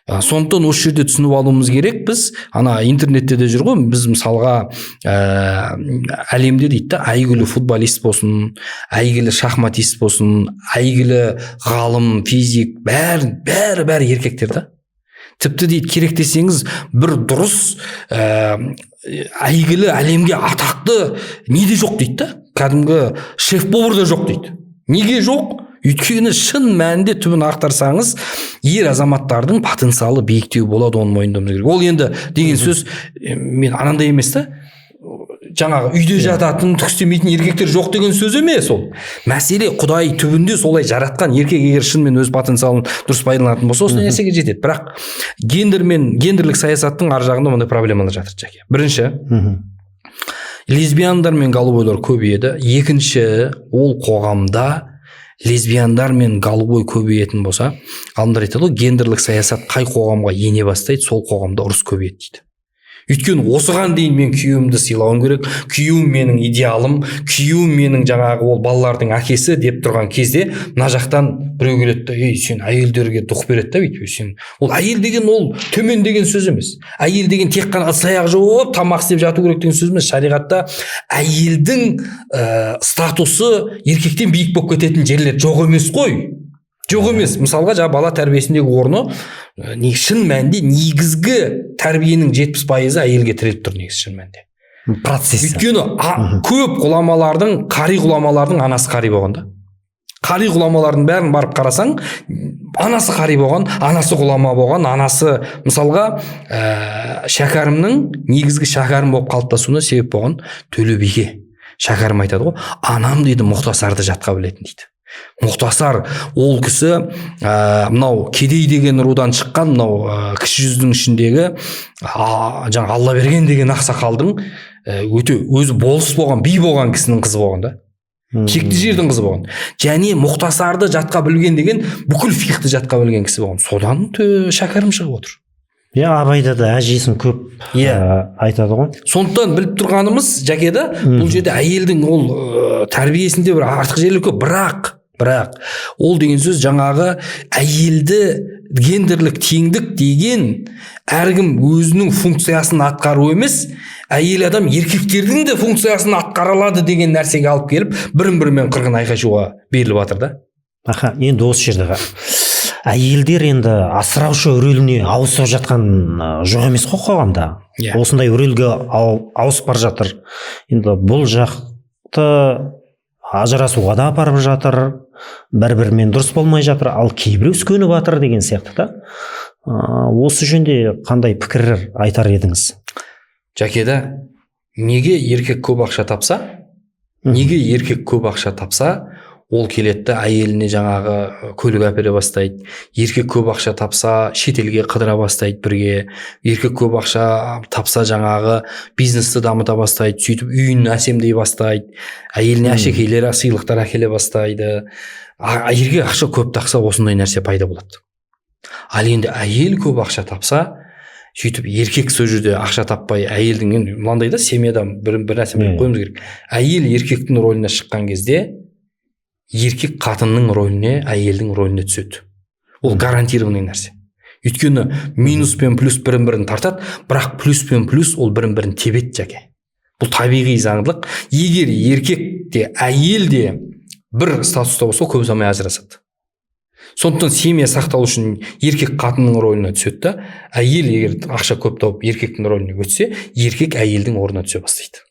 B: Сондықтан осы жерде түсініп алуымыз керек. Біз ана интернетте де жүр ғой, біз мысалға әлемде дейді да, әйгілі футболист болсын, әйгілі шахматист болсын, әйгілі ғалым, физик, бәрі еркектер да. Тіпті дейді, керек десеңіз, бір дұрыс әйгілі әлемге атақты неде жоқ дейді да. Кәдімгі шеф-повар да жоқ дейді. Неге жоқ? Өйткені шын мәнінде түбін ақтарсаңыз, ер азаматтардың потенциалы биіктеу болады, оны мойындауымыз керек. Ол енді деген сөз мен анандай емес та, жаңағы үйде жататын, түкістемейтін еркектер жоқ деген сөз емес ол. Мәселе Құдай түбінде солай жаратқан. Еркек егер шынымен өз потенциалын дұрыс пайдаланатын болса, осы нәрсеге жетеді. Бірақ гендерлік саясаттың ар жағында мындай проблемалар жатыр, Жәке. Бірінші, лесбияндар мен голубойлар көбейеді. Екінші, ол қоғамда лесбияндар мен голубой көбейетін болса, ғалымдар айтады ғой, гендерлік саясат қай қоғамға ене бастайды, сол қоғамда ұрыс көбейеді дейді. Өйткені осыған дейін мен күйеуімді сыйлауым керек, күйеуім менің идеалым, күйеуім менің жаңағы ол балалардың әкесі деп тұрған кезде, мына жақтан біреу келеді да, ей, сен әйелдерге дұқ береді да, бүйтпей, сен ол әйел деген ол төмен деген сөз емес. Әйел деген тек қана ыдыс-аяқ жуып, тамақ істеп жату керек деген сөз емес. Шариғатта әйелдің статусы еркектен биік болып кететін жерлер жоқ емес қой. Жоқ емес. Мысалға, бала тәрбиесіндегі орны шын мәнінде негізгі тәрбиенің 70% әйелге тіреліп тұр негізі шын мәнінде.
A: Процесс.
B: Өйткені көп ғұламалардың, қари ғұламалардың анасы қари болған да. Қари ғұламалардың бәрін барып қарасаң, анасы қари болған, анасы ғұлама болған, анасы мысалға шәкәрімнің негізгі шәкәрім болып қалыптасуына себеп болған Төле биге. Шәкәрім айтады ғой, анам дейді мұхтасарды жатқа білетін дейді. Мұхтасар ол кісі мынау кедей деген рудан шыққан, мынау кіші жүздің ішіндегі жаңа Алла берген деген ақсақалдың өте өзі болыс болған, би болған кісінің қызы болған да. Текті жердің қызы болған. Және Мұхтасарды жатқа білген деген бүкіл фиқхты жатқа білген кісі болған. Содан шәкәрім шығып отыр.
A: Абайда да әжесін көп айтады ғой.
B: Сондықтан біліп тұрғанымыз, Жәке, бұл жерде әйелдің ол тәрбиесінде бір артық жерлер көп, бірақ ол деген сөз жаңағы әйелді гендерлік теңдік деген әркім өзінің функциясын атқару емес, әйел адам еркектердің де функциясын атқара алады деген нәрсеге алып келіп, бірін-бірімен қырғын айқай-шуға беріліп жатыр да.
A: Енді осы жерде әйелдер енді асыраушы рөліне ауысып жатқан жоқ емес қой қоғамда. Осындай рөлге ауысып бара жатыр. Енді бұл жақты ажырасуға да апарып жатыр, бір-бірімен дұрыс болмай жатыр, ал кейбіреу көніп жатыр деген сияқты да. Осы жөнде қандай пікір айтар едіңіз?
B: Жәке, неге еркек көп ақша тапса, ол келеді да әйеліне жаңағы көлік әпере бастайды. Еркек көп ақша тапса шетелге қыдыра бастайды бірге. Еркек көп ақша тапса жаңағы бизнесті дамыта бастайды. Сөйтіп үйін әсемдей бастайды. Әйеліне әшекейлер, сыйлықтар әкеле бастайды. Еркек ақша көп тапса осындай нәрсе пайда болады. Ал енді әйел көп ақша тапса, сөйтіп еркек сол жерде ақша таппай, әйелдің мынандай да семьяда бір нәрсе біліп қоюымыз керек. Әйел еркектің рөліне шыққан кезде еркек қатынның рөліне, әйелдің рөліне түседі. Ол гарантированный нәрсе. Өйткені минус пен плюс бірін-бірін тартады, бірақ плюс пен плюс ол бірін-бірін тебеді жәке. Бұл табиғи заңдылық. Егер еркек те, әйел де бір статуста болса, көп ұзамай ажырасады. Сондықтан семья сақталу үшін еркек қатынның рөліне түседі да, әйел егер ақша көп тауып еркектің рөліне өтсе, еркек әйелдің орнына түсе бастайды.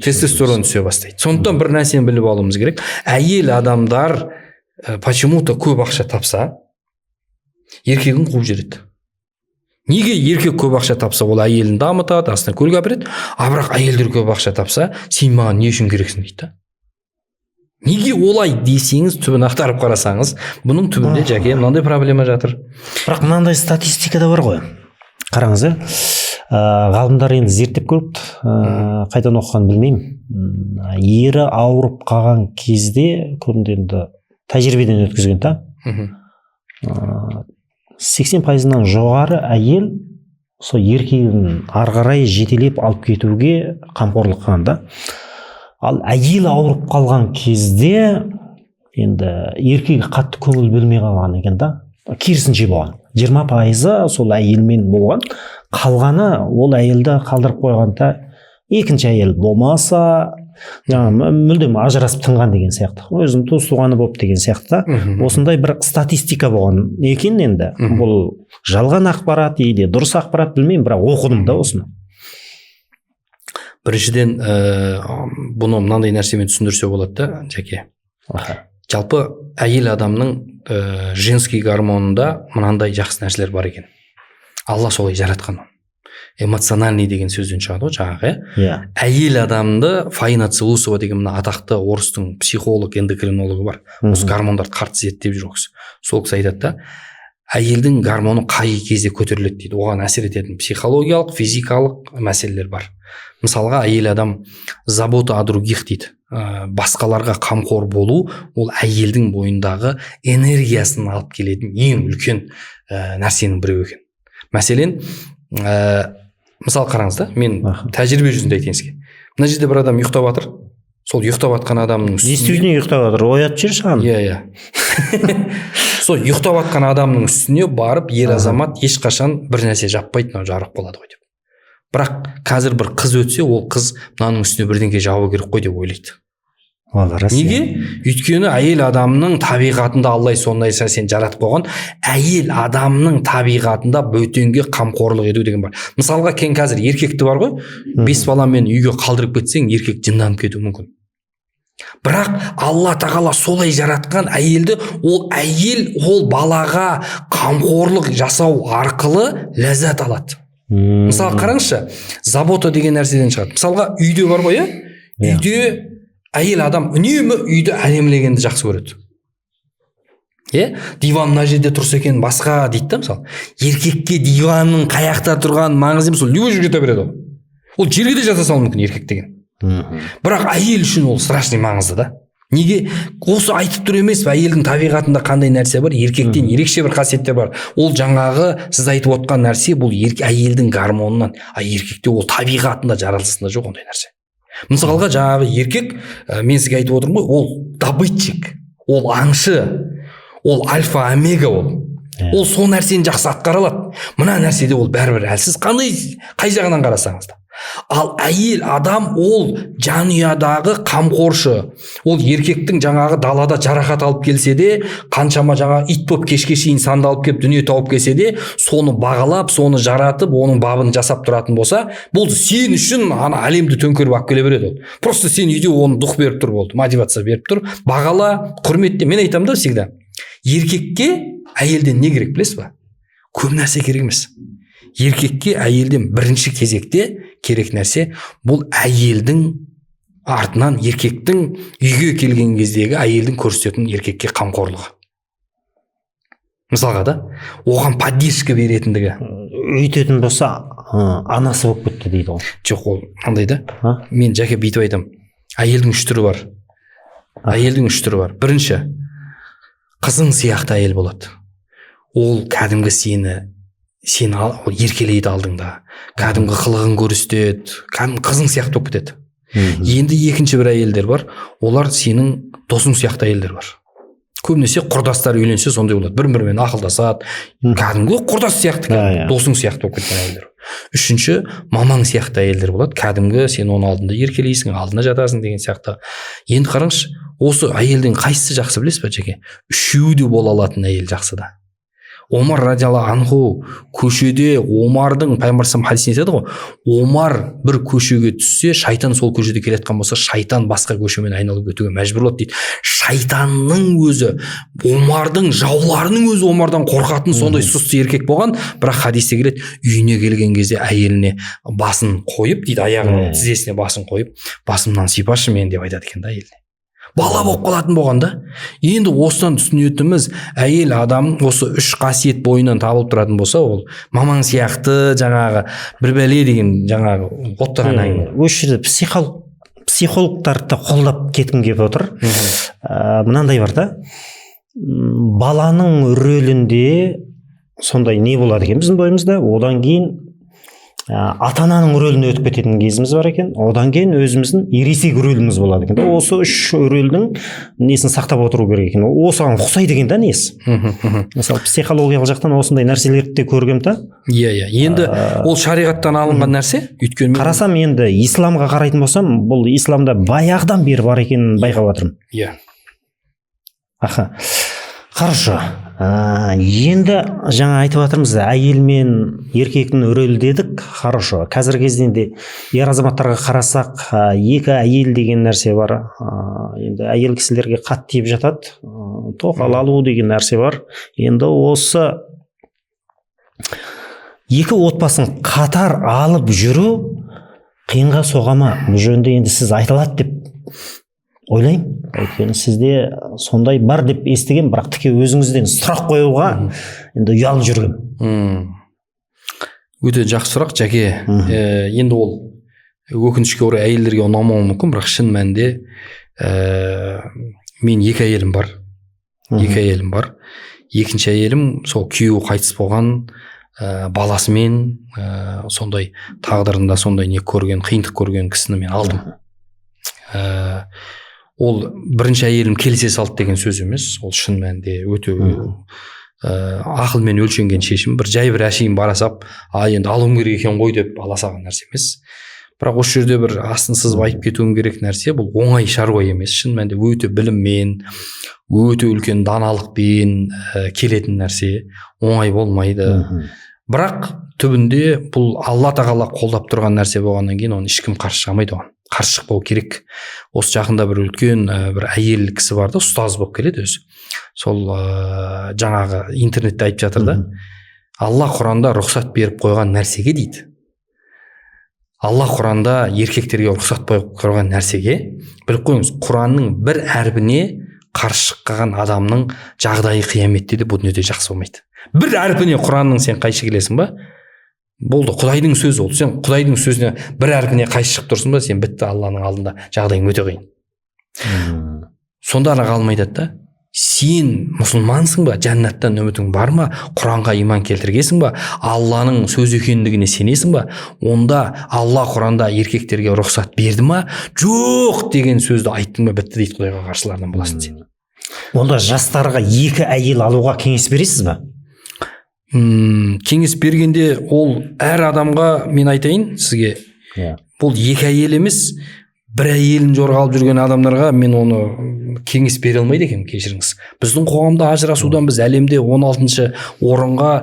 B: Тестостерон түсе бастайды. Сондықтан бір нәрсені біліп алуымыз керек. Әйел адамдар почему-то көп ақша тапса, еркегін қуып жібереді. Неге еркек көп ақша тапса, ол әйелін дамытады, астына көлік әпереді, бірақ әйелдер көп ақша тапса, сен маған не үшін керексің дейді. Неге олай десеңіз, түбін ақтарып қарасаңыз, бұның түбінде жәке мынандай проблема жатыр.
A: Бірақ мынандай статистика да бар ғой. Қараңыз, ғалымдар енді зерттеп көріпті, қайдан оқыған білмеймін. Ері ауырып қалған кезде, көбінде енді тәжірибеден өткізген та. 80%-нан жоғары әйел сол еркегін ары қарай жетелеп алып кетуге қамқорлық қылған да. Ал әйел ауырып қалған кезде енді еркегі қатты көңіл бөлмей қалған екен да. Керісінше болған. 20% сол әйелмен болған. Қалғаны ол әйелді қалдырып қойғанда екінші әйел болмаса, мүлдем ажырасып тынған деген сияқты. Өзінің туыс-туғаны болып деген сияқты. Осындай бір статистика болған екен енді. Бұл жалған ақпарат или дұрыс ақпарат білмеймін, бірақ оқыдым да осыны.
B: Біріншіден, бұны мынандай нәрсемен түсіндірсе болады да, жәке. Жалпы әйел адамның женский гормонында мынандай жақсы нәрселер бар екен. Алла солай жаратқан. Эмоциональный деген сөзден шығады ғой жаңағы. Әйел адамды Фаина Целусова деген мына атақты орыстың психолог, эндокринологы бар. Осы гормондарды қарсы зерттеп жүр ол кісі. Сол кісі айтады да, әйелдің гормоны қай кезде көтеріледі дейді. Оған әсер ететін психологиялық, физикалық мәселелер бар. Мысалға, әйел адам забота о других дейді. Басқаларға қамқор болу, ол әйелдің бойындағы энергиясын алып келетін ең үлкен нәрсенің бірі екен. Мәселен, мысал қараңыз да, мен тәжірибе жүзінде айтайын сізге. Мына жерде бір адам ұйықтап жатыр. Сол ұйықтап жатқан адамның
A: действительно ұйықтап жатыр, оятып жібер саған.
B: Иә. Сол ұйықтап жатқан адамның үстіне барып ер азамат ешқашан бір нәрсе жаппайды, мынау жарып қалады ғой деп. Бірақ қазір бір қыз өтсе, ол қыз мынаның үстіне бірдеңке жабу керек қой деп ойлайды. Неге? Өйткені әйел адамның табиғатында Алла сондай сен жаратып қойған. Әйел адамның табиғатында бөтенге қамқорлық ету деген бар. Мысалға, кен қазір еркекті бар ғой, 5 баламен үйге қалдырып кетсең, еркек жынданып кетуі мүмкін. Бірақ Алла тағала солай жаратқан әйелді, ол әйел ол балаға қамқорлық жасау арқылы ләззат алады. Мысалы қараңызшы, забота деген нәрседен шығады. Мысалға, үйде бар ғой, үйде әйел адам үнемі үйді әдемілегенді жақсы көреді. Диван мына жерде тұрса екен басқа дейді да, мысалы. Еркекке диванның қаяқта тұрған маңызы емес, ол любой жерге жата береді ол. Ол жерге де жата салуы мүмкін еркек деген. Бірақ әйел үшін ол страшный маңызды да. Неге? Осы айтып тұр емес, әйелдің табиғатында қандай нәрсе бар, еркектен ерекше бір қасиеттер бар. Ол жаңағы сіз айтып отқан нәрсе, бұл әйелдің гормонынан, еркекте ол табиғатында, жаралысында жоқ ондай нәрсе. Мысалға, жаңағы еркек, мен сізге айтып отырмын ғой, ол добытчик, ол аңшы, ол альфа омега ол. Ол сол нәрсені жақсы атқара алады. Мына нәрседе ол бәрібір әлсіз, қай жағынан қарасаңыз да. Ал әйел адам ол жанұядағы қамқоршы. Ол еркектің жаңағы далада жарақат алып келсе де, қаншама жаңа ит боп кешке шейін сандалып келіп дүние тауып келсе де, соны бағалап, соны жаратып, оның бабын жасап тұратын болса, бұл сен үшін ана әлемді төңкеріп алып келе береді ол. Просто сен үйде оны дух беріп тұр болды, мотивация беріп тұр. Бағала, құрметте. Мен айтамын да всегда, еркекке әйелден не керек білесіз ба? Көп нәрсе керек емес. Еркекке әйелден бірінші кезекте керек нәрсе бұл әйелдің артынан еркектің үйге келген кездегі әйелдің көрсететін еркекке қамқорлығы. Мысалға да, оған поддержка беретіндігі.
A: Өйтетін болса, анасы болып кетті дейді ғой.
B: Жоқ, ол қандай да? Мен жәке бүйтіп айтамын. Әйелдің 3 түрі бар. Әйелдің 3 түрі бар. Бірінші, қызың сияқты әйел болады. Ол кәдімгі сені еркелейді алдыңда, кәдімгі қылығын көрсетеді, кәдімгі қызың сияқты болып кетеді. Енді екінші бір әйелдер бар, олар сенің досың сияқты әйелдер бар. Көбінесе құрдастар үйленсе сондай болады, бір-бірімен ақылдасады, кәдімгі құрдас сияқты, досың сияқты болып кеткен әйелдер. Үшінші, мамаң сияқты әйелдер болады, кәдімгі сен оның алдында еркелейсің, алдына жатасың деген сияқты. Енді қараңызшы, осы әйелдің қайсысы жақсы білесіз ба, жеке? Үшеуі де бола алатын әйел жақсы да. Омар радиаллаху анху көшеде, Омардың пайғамбарымыз хадисінде айтады ғой, Омар бір көшеге түссе, шайтан сол көшеде келе жатқан болса, шайтан басқа көшемен айналып өтуге мәжбүр болады дейді. Шайтанның өзі, Омардың жауларының өзі Омардан қорқатын сондай сұсты еркек болған, бірақ хадисте келеді, үйіне келген кезде әйеліне басын қойып дейді, аяғының тізесіне басын қойып, басымнан сипашы мен деп айтады екен да әйеліне. Бала болып қалатын болғанда, енді осыдан түсінетіміз, әйел адам осы 3 қасиет бойынан табылып тұратын болса, ол мамаң сияқты жаңағы бір бәле деген жаңағы оттаған әңгіме.
A: Осы жерде психологтарды қолдап кеткім келіп отыр. Мынандай бар да, баланың рөлінде сондай не болады екен біздің бойымызда, одан кейін ата-ананың рөліне өтіп кететін кезіміз бар екен, одан кейін өзіміздің ересек рөліміз болады екен. Осы 3 рөлдің несін сақтап отыру керек екен. Осыған ұқсайды екен да несі. Мысалы, психологиялық жақтан осындай нәрселерді де көргем та.
B: Иә. Енді ол шариғаттан алынған нәрсе, өйткені
A: қарасам енді исламға қарайтын болсам, бұл исламда баяғыдан бері бар екенін байқап отырмын.
B: Иә.
A: Хорошо. Енді жаңа айтып жатырмыз, әйел мен еркектің рөлі дедік. Хорошо. Қазіргі кезінде ер азаматтарға қарасақ, 2 әйел деген нәрсе бар. Енді әйел кісілерге қатты тиіп жатады. Тоқал алу деген нәрсе бар. Енді осы 2 отбасын қатар алып жүру қиынға соға ма? Бұл жөнінде енді сіз айта алады деп ойлаймын. Өйткені сізде сондай бар деп естіген, бірақ тіке өзіңізден сұрақ қоюға енді ұялып жүргем.
B: Өте жақсы сұрақ, жәке. Енді ол өкінішке орай әйелдерге ұнамауы мүмкін, бірақ шын мәнінде мен 2 әйелім бар. 2 әйелім бар. Екінші әйелім сол күйеуі қайтыс болған, баласымен сондай тағдырында сондай не көрген, қиындық көрген кісіні мен алдым. Ол бірінші әйелім келісе салды деген сөз емес, ол шын мәнінде өте ақылмен өлшенген шешім. Бір жай бір әшейін бара сап, енді алуым керек екен ғой деп ала салған нәрсе емес. Бірақ осы жерде бір астын сызып айтып кетуім керек нәрсе, бұл оңай шаруа емес. Шын мәнінде өте біліммен, өте үлкен даналықпен келетін нәрсе, оңай болмайды. Бірақ түбінде бұл Алла тағала қолдап тұрған нәрсе болғаннан кейін оны ешкім қарсы шығамайды оған. Қарсы шықпау керек. Осы жақында бір үлкен бір әйел кісі бар да, ұстаз болып келеді өзі. Сол жаңағы интернетте айтып жатыр да, Алла Құранда рұқсат беріп қойған нәрсеге дейді. Алла Құранда еркектерге рұқсат беріп қойған нәрсеге, біліп қойыңыз, Құранның бір әрпіне қарсы шыққан адамның жағдайы қияметте де бұл дүниеде жақсы болмайды. Бір әрпіне Құранның сен қайшы келесің ба? Болды, Құдайдың сөзі ол. Сен Құдайдың сөзіне бір әрпіне қайшы шығып тұрсың ба, сен бітті, Алланың алдында жағдайың өте қиын. Сонда қалмайды да, сен мұсылмансың ба, жәннаттан үмітің бар ма, Құранға иман келтіргесің ба, Алланың сөз екендігіне сенесің ба, онда Алла Құранда еркектерге рұқсат берді ма, жоқ деген сөзді айттың ба, бітті дейді, Құдайға қарсылардан боласың сен.
A: Онда жастарға 2 әйел алуға кеңес бересіз ба?
B: Кеңес бергенде ол әр адамға, мен айтайын сізге, бұл 2 әйел емес, бір әйелін жорға алып жүрген адамдарға мен оны кеңес бере алмайды екен, кешіріңіз. Біздің қоғамда ажырасудан біз әлемде 16-шы орынға,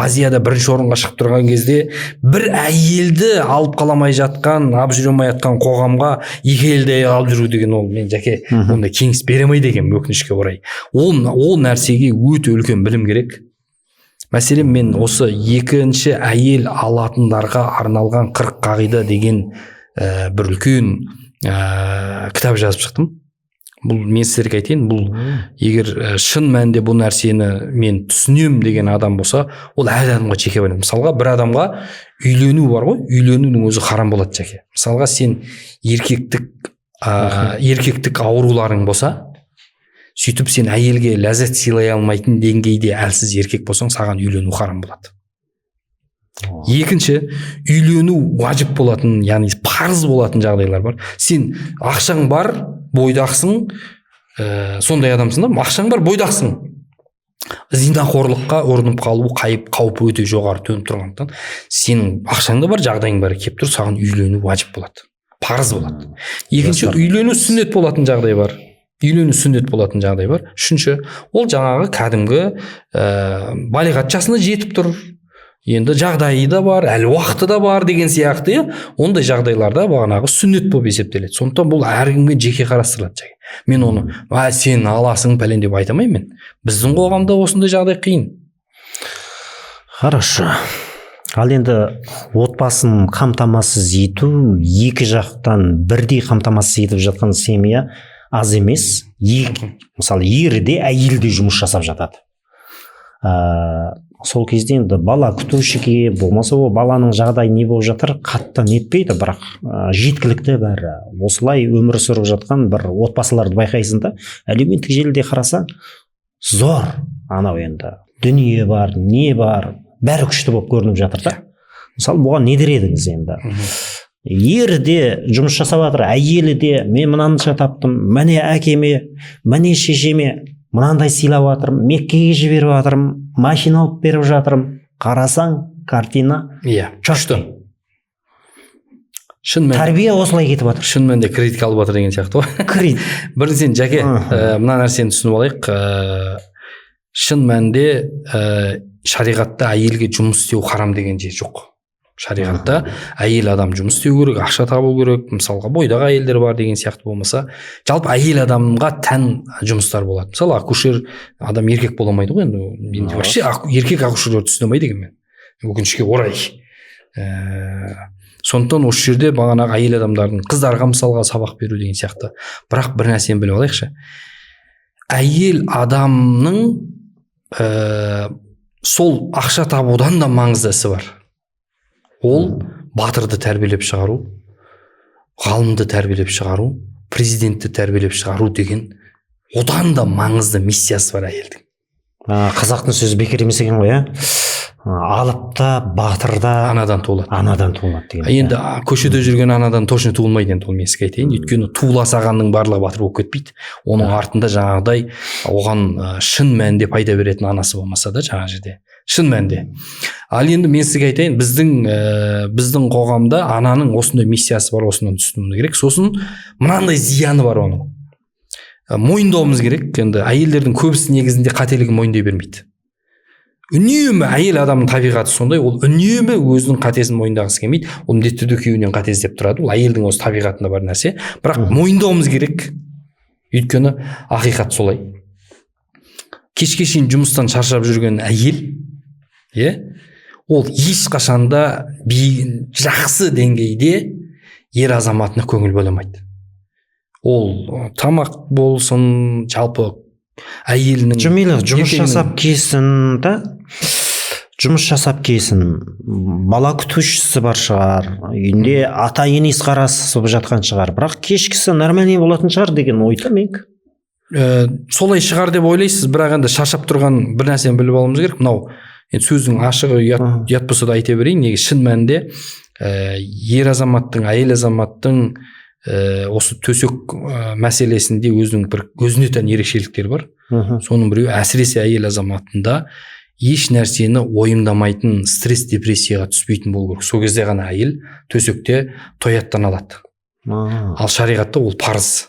B: Азияда 1-ші орынға шығып тұрған кезде, бір әйелді алып қаламай жатқан, алып жүре алмай жатқан қоғамға 2 әйелді алып жүру деген ол мен жәке ондай кеңес бере алмайды екен, өкінішке орай. Ол нәрсеге өте үлкен білім керек. Мәселен, мен осы 2-ші әйел алатындарға арналған 40 қағида деген бір үлкен кітап жазып шықтым. Бұл мен сіздерге айтайын, бұл егер шын мәнінде бұл нәрсені мен түсінем деген адам болса, ол әр адамға жеке байланысты. Мысалға бір адамға үйлену бар ғой, үйленудің өзі харам болады жеке. Мысалға сен еркектік ауруларың болса, сөйтіп сен әйелге ләззат сыйлай алмайтын деңгейде әлсіз еркек болсаң, саған үйлену харам болады. Екінші, үйлену важип болатын, яғни парыз болатын жағдайлар бар. Сен ақшаң бар, бойдақсың, сондай адамсың да, ақшаң бар, бойдақсың. Зинақорлыққа ұрынып қалу қаупі өте жоғары төніп тұрғандықтан, сенің ақшаң да бар, жағдайың бар, келіп тұр, саған үйлену важип болады, парыз болады. Екінші, үйлену сүннет болатын жағдай бар. Үшінші, ол жаңағы кәдімгі балиғат жасына жетіп тұр. Енді жағдайы да бар, әлі уақыты да бар деген сияқты, ондай жағдайларда бағанағы сүннет болып есептеледі. Сондықтан бұл әркімге жеке қарастырылады. Мен оны сен аласың пәлен деп айта алмаймын. Біздің қоғамда осындай жағдай қиын.
A: Хорошо. Ал енді отбасын қамтамасыз ету, екі жақтан бірдей қамтамасыз етіп жатқан семья аз емес. Мысалы, ері де, әйел де жұмыс жасап жатады. Сол кезде енді бала күтушіге, болмаса ол баланың жағдайы не болып жатыр, қатты нетпейді, бірақ жеткілікті бәрі. Осылай өмір сүріп жатқан бір отбасыларды байқайсың да, әлеуметтік желіде қарасаң, зор, анау енді дүние бар, не бар, бәрі күшті болып көрініп жатыр да. Мысалы, бұған не дер едіңіз енді? Ері де жұмыс жасап жатыр, әйелі де, мен мынанша таптым, міне әкеме, міне шешеме мынандай сыйлап жатырмын, Меккеге жіберіп жатырмын, машина алып беріп жатырмын. Қарасаң, картина
B: күшті.
A: Тәрбие осылай кетіп жатыр.
B: Шын мәнінде кредитке алып жатыр деген сияқты ғой.
A: Кредит.
B: Біріншіден, жәке, мына нәрсені түсініп алайық. Шын мәнінде шариғатта әйелге жұмыс істеу харам деген жер жоқ. Шариғатта әйел адам жұмыс істеу керек, ақша табу керек, мысалға бойдағы әйелдер бар деген сияқты болмаса, жалпы әйел адамға тән жұмыстар болады. Мысалы, акушер адам еркек бола алмайды ғой, енді вообще еркек акушерлерді түсіне алмайды екен мен. Өкінішке орай. Сондықтан осы жерде бағанағы әйел адамдардың қыздарға мысалға сабақ беру деген сияқты. Бірақ бір нәрсені біліп алайықшы. Әйел адамның сол ақша табудан да маңызды ісі бар. Ол батырды тәрбиелеп шығару, ғалымды тәрбиелеп шығару, президентті тәрбиелеп шығару деген одан да маңызды миссиясы бар әйелдің.
A: Қазақтың сөзі бекер емес екен ғой, алып та, батыр да
B: анадан туылады
A: деген.
B: Енді көшеде жүрген анадан точно туылмайды, енді ол мен сізге айтайын. Өйткені туыла сағанның барлығы батыр болып кетпейді. Оның артында жаңағыдай оған шын мәнінде пайда беретін анасы болмаса да жаңа жерде. Шын мәнінде. Ал енді мен сізге айтайын, біздің қоғамда ананың осындай миссиясы бар, осынан түсінуіміз керек. Сосын мынандай зияны бар оның. Мойындауымыз керек. Енді әйелдердің көбісі негізінде қателігін мойындай бермейді. Үнемі әйел адамның табиғаты сондай, ол үнемі өзінің қатесін мойындағысы келмейді. Ол міндетті түрде күйеуінен қате іздеп тұрады. Ол әйелдің осы табиғатында бар нәрсе. Бірақ мойындауымыз керек. Өйткені ақиқат солай. Кешке шейін жұмыстан шаршап жүрген әйел, ол ешқашанда жақсы деңгейде ер азаматына көңіл бөле алмайды. Ол тамақ болсын, жалпы әйелінің
A: жұмыс жасап келсін да, бала күтушісі бар шығар, үйінде ата енесі қарасып жатқан шығар, бірақ кешкісі нормальный болатын шығар деген ойда мен.
B: Солай шығар деп ойлайсыз, бірақ енді шаршап тұрған бір нәрсені біліп алуымыз керек. Мынау сөздің ашығы ұят болса да айта берейін, неге шын мәнінде ер азаматтың, әйел азаматтың осы төсек мәселесінде өзіне тән ерекшеліктер бар. Соның біреуі әсіресе әйел азаматында еш нәрсені ойымдамайтын, стресс, депрессияға түспейтін болу керек. Сол кезде ғана әйел төсекте тояттан алады. Ал шариғатта ол парыз.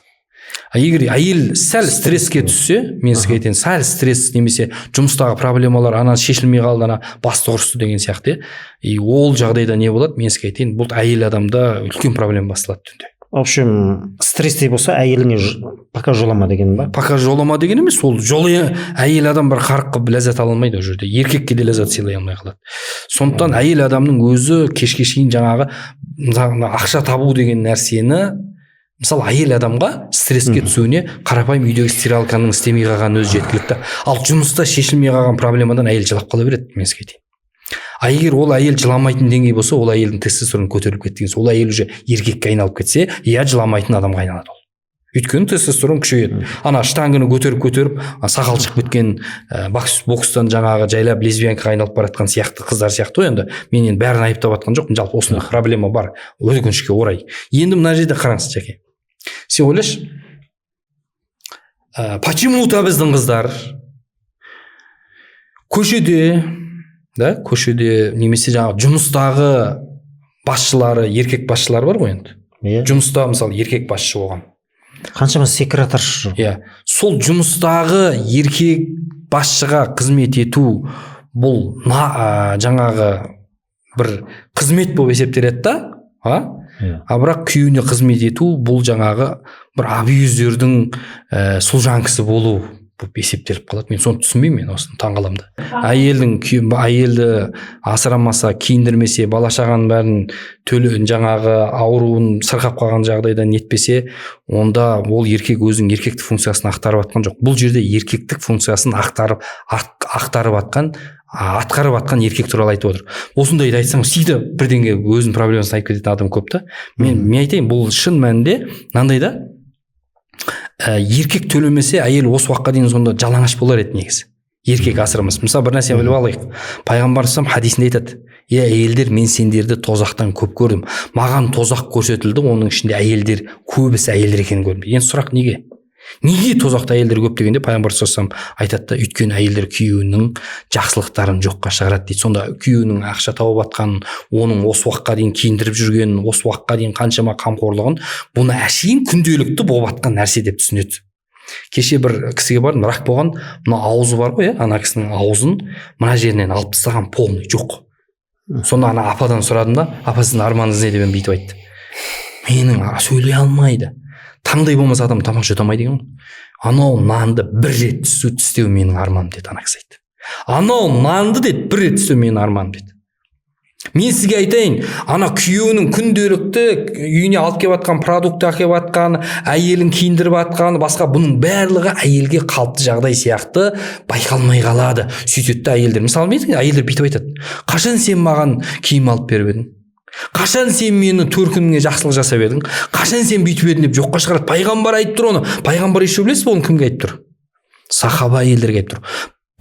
B: Егер әйел сәл стресске түссе, мен сізге айтайын, сәл стресс немесе жұмыстағы проблемалар ана шешілмей қалды, ана басты ұрысты деген сияқты, ол жағдайда не болады? Мен сізге айтайын, бұл әйел адамда үлкен проблема басталады түнде.
A: В общем, стрессте болса, әйеліңе пока жолама деген ба?
B: Пока жолама деген емес, ол әйел адам бір қарық қылып ләззат ала алмайды ол жерде. Еркекке де ләззат сыйлай алмай қалады. Сондықтан әйел адамның өзі кешке шейін жаңағы ақша табу деген нәрсені мысалы әйел адамға стресске түсуіне қарапайым үйдегі стиралканың істемей қалғаны өзі жеткілікті. Ал жұмыста шешілмей қалған проблемадан әйел жылап қала береді, мен сізге айтайын. А егер ол әйел жыламайтын деңгей болса, ол әйелдің тестостероны көтеріліп кеткен, ол әйел уже еркекке айналып кетсе, жыламайтын адамға айналады ол. Өйткені тестостерон күшейеді. Ана штангыны көтеріп, сақал шығып кеткен, бокстан жаңағы жайлап лесбиянкаға айналып баратқан сияқты қыздар сияқты. Енді мен енді бәрін айыптап жатқан жоқпын, жалпы осындай проблема бар, өкінішке орай. Енді мына жерде қараңыз, Жаке. Сен ойлашы, почему-то біздің қыздар көшеде немесе жаңағы жұмыстағы басшылары, еркек басшылар бар ғой енді. Жұмыста мысалы еркек басшы болған.
A: Қаншама секретаршы жүр.
B: Сол жұмыстағы еркек басшыға қызмет ету бұл жаңағы бір қызмет болып есептеледі да, бірақ күйеуіне қызмет ету бұл жаңағы бір абьюзердің сұлжанкісі болу болып есептеліп қалады. Мен соны түсінбеймін, мен осыны таңғаламын да. Әйелді асырамаса, киіндірмесе, бала шағаның бәрін жаңағы ауруын сырқап қалған жағдайда нетпесе, онда ол еркек өзінің еркектік функциясын ақтарып атқан жоқ. Бұл жерде еркектік функциясын атқарып атқан еркек туралы айтып отыр. Осындайды айтсам, сөйте бірдеңе өзінің проблемасын айтып кететін адам көп та. Мен айтайын, бұл шын мәнінде мынандай да, еркек төлемесе, әйел осы уақытқа дейін сонда жалаңаш болар еді негізі. Еркек асырамыз. Мысалы, бір нәрсе біліп алайық. Пайғамбар хадисінде айтады: әйелдер, мен сендерді тозақтан көп көрдім. Маған тозақ көрсетілді, оның ішінде әйелдер, көбісі әйелдер екенін көрдім. Енді сұрақ неге? Неге тозақты әйелдер көп дегенде пайғамбар айтады да, өйткені әйелдер күйеуінің жақсылықтарын жоққа шығарады дейді. Сонда күйеуінің ақша тауып атқанын, оның осы уақытқа дейін киіндіріп жүргенін, осы уақытқа дейін қаншама қамқорлығын, бұны әшейін күнделікті болып атқан нәрсе деп түсінеді. Кеше бір кісіге бардым, рак болған, мына аузы бар ғой, ана кісінің аузын мына жерінен алып тастаған, полный жоқ. Сонда ана ападан сұрадым да, апа, сіздің арманыңыз не деп бүйтіп айтты. Менің сөйлей алмайды. Таңдай болмаса адам тамақ жете алмайды деген ғой. Анау нанды бір рет тістеу менің арманым деді ана кісі айтты. Анау нанды деді бір рет тістеу менің арманым деді. Мен сізге айтайын, ана күйеуінің күнделікті үйіне алып келіп атқан, продукт әкеліп атқан, әйелін киіндіріп атқан, басқа, бұның барлығы әйелге қалыпты жағдай сияқты байқалмай қалады. Сөйтеді әйелдер. Мысалы, әйелдер бүйтіп айтады: қашан сен маған киім алып беріп едің? Қашан сен мені төркініңе жақсылық жасап едің? Қашан сен бүйтіп едің деп жоққа шығарады. Пайғамбар айтып тұр оны. Пайғамбар еш білесіз бе оны кімге айтып тұр? Сахаба әйелдерге айтып тұр.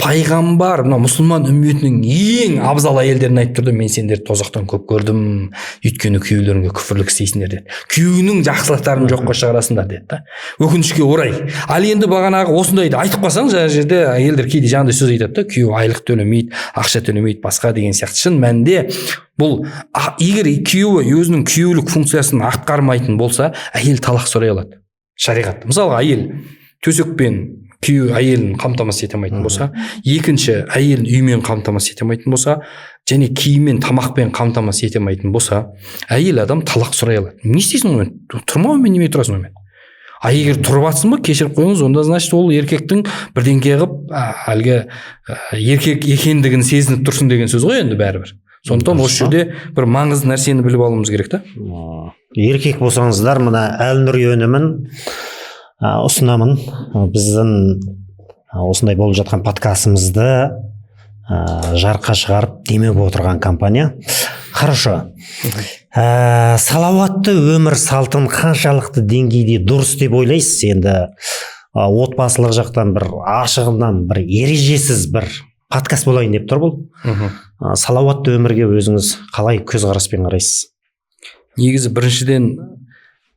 B: Пайғамбар мына мұсылман үмметінің ең абзал әйелдеріне айтып тұрды: мен сендерді тозақтан көп көрдім, өйткені күйеулеріңе күфірлік істейсіңдер деді. Күйеуінің жақсылықтарын жоққа шығарасыңдар деді да. Өкінішке орай. Ал енді бағанағы осындайды айтып қалсаң, жаңа жерде әйелдер кейде жаңағыдай сөз айтады да: күйеу айлық төлемейді, ақша төлемейді, басқа деген сияқты. Шын мәнінде бұл, егер күйеуі өзінің күйеулік функциясын атқармайтын болса, әйел талақ сұрай алады шариғатта. Мысалы, әйел төсекпен күйеу әйелін қамтамасыз ете алмайтын болса, екінші әйел үймен қамтамасыз ете алмайтын болса, және киіммен, тамақпен қамтамасыз ете алмайтын болса, әйел адам талақ сұрай алады. Не істейсің онымен? Тұрма онымен, неме тұрасың онымен? А егер тұрып атсың ба, кешіріп қойыңыз, онда значит ол еркектің бірдеңке қылып әлгі еркек екендігін сезініп тұрсын деген сөз ғой енді бәрібір. Сондықтан осы жерде бір маңызды нәрсені біліп алуымыз керек та.
A: Еркек болсаңыздар, мына Әлнұр өнімін ұсынамын. Біздің осындай болып жатқан подкастымызды жарыққа шығарып демеп отырған компания. Хорошо. Салауатты өмір салтын қаншалықты деңгейде дұрыс деп ойлайсыз? Енді отбасылық жақтан бір ашығынан бір ережесіз бір подкаст болайын деп тұр бұл. Салауатты өмірге өзіңіз қалай көзқараспен қарайсыз?
B: Негізі біріншіден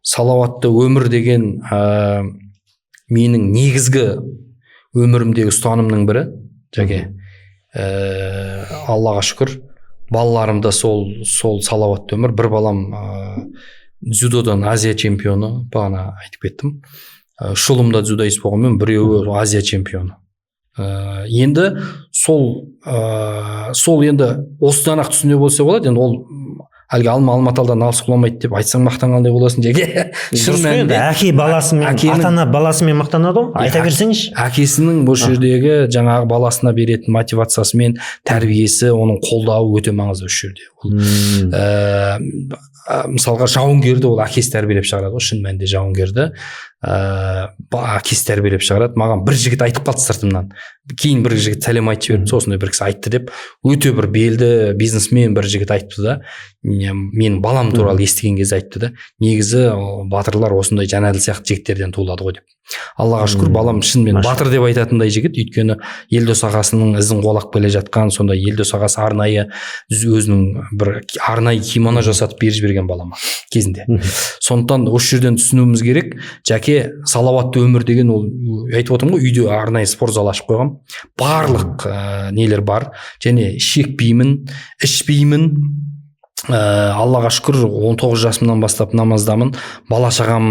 B: салауатты өмір деген менің негізгі өмірімдегі ұстанымның бірі. Жаке, Аллаға шүкір, балаларымда сол салауатты өмір. Бір балам дзюдодан Азия чемпионы, бағана айтып кеттім. Шұлымда дзюдоист болғанмен, біреуі Азия чемпионы. Енді сол енді осыдан ақ түсіне болса болады. Енді ол әлгі Алматалдан алыс құламайды деп айтсаң мақтанғандай боласың жеке. Шын мәнінде
A: әке баласымен, ата-ана баласымен мақтанады ғой. Айта берсеңізші.
B: Әкесінің бұл жердегі жаңағы баласына беретін мотивациясы мен тәрбиесі, оның қолдауы өте маңызды осы жерде. Мысалға жауынгерді ол әкесі тәрбиелеп шығарады ғой, шын мәнінде жауынгерді әкесі тәрбиелеп шығарады. Маған бір жігіт айтып қалды сыртымнан, кейін бір жігіт сәлем айтып жіберді, сосын бір кісі айтты деп, өте бір белді бизнесмен бір жігіт айтты да, менің балам туралы естіген кезде айтты да, негізі батырлар осындай Жанәділ сияқты жігіттерден туылады ғой деп. Аллаға шүкір, балам шынымен батыр деп айтатындай жігіт, өйткені Елдос ағасының ізін қуалап келе жатқан, сондай Елдос ағасы арнайы өзінің бір арнайы кимоно жасатып беріп жіберген балама кезінде. Сондықтан осы жерден түсінуіміз керек, жаке салауатты өмір деген ол айтып отырмын ғой, үйде арнайы спорт зал ашып қойғам, барлық нелер бар, және шекпеймін, ішпеймін. Аллаға шүкір 19 жасымнан бастап намаздамын, бала шағам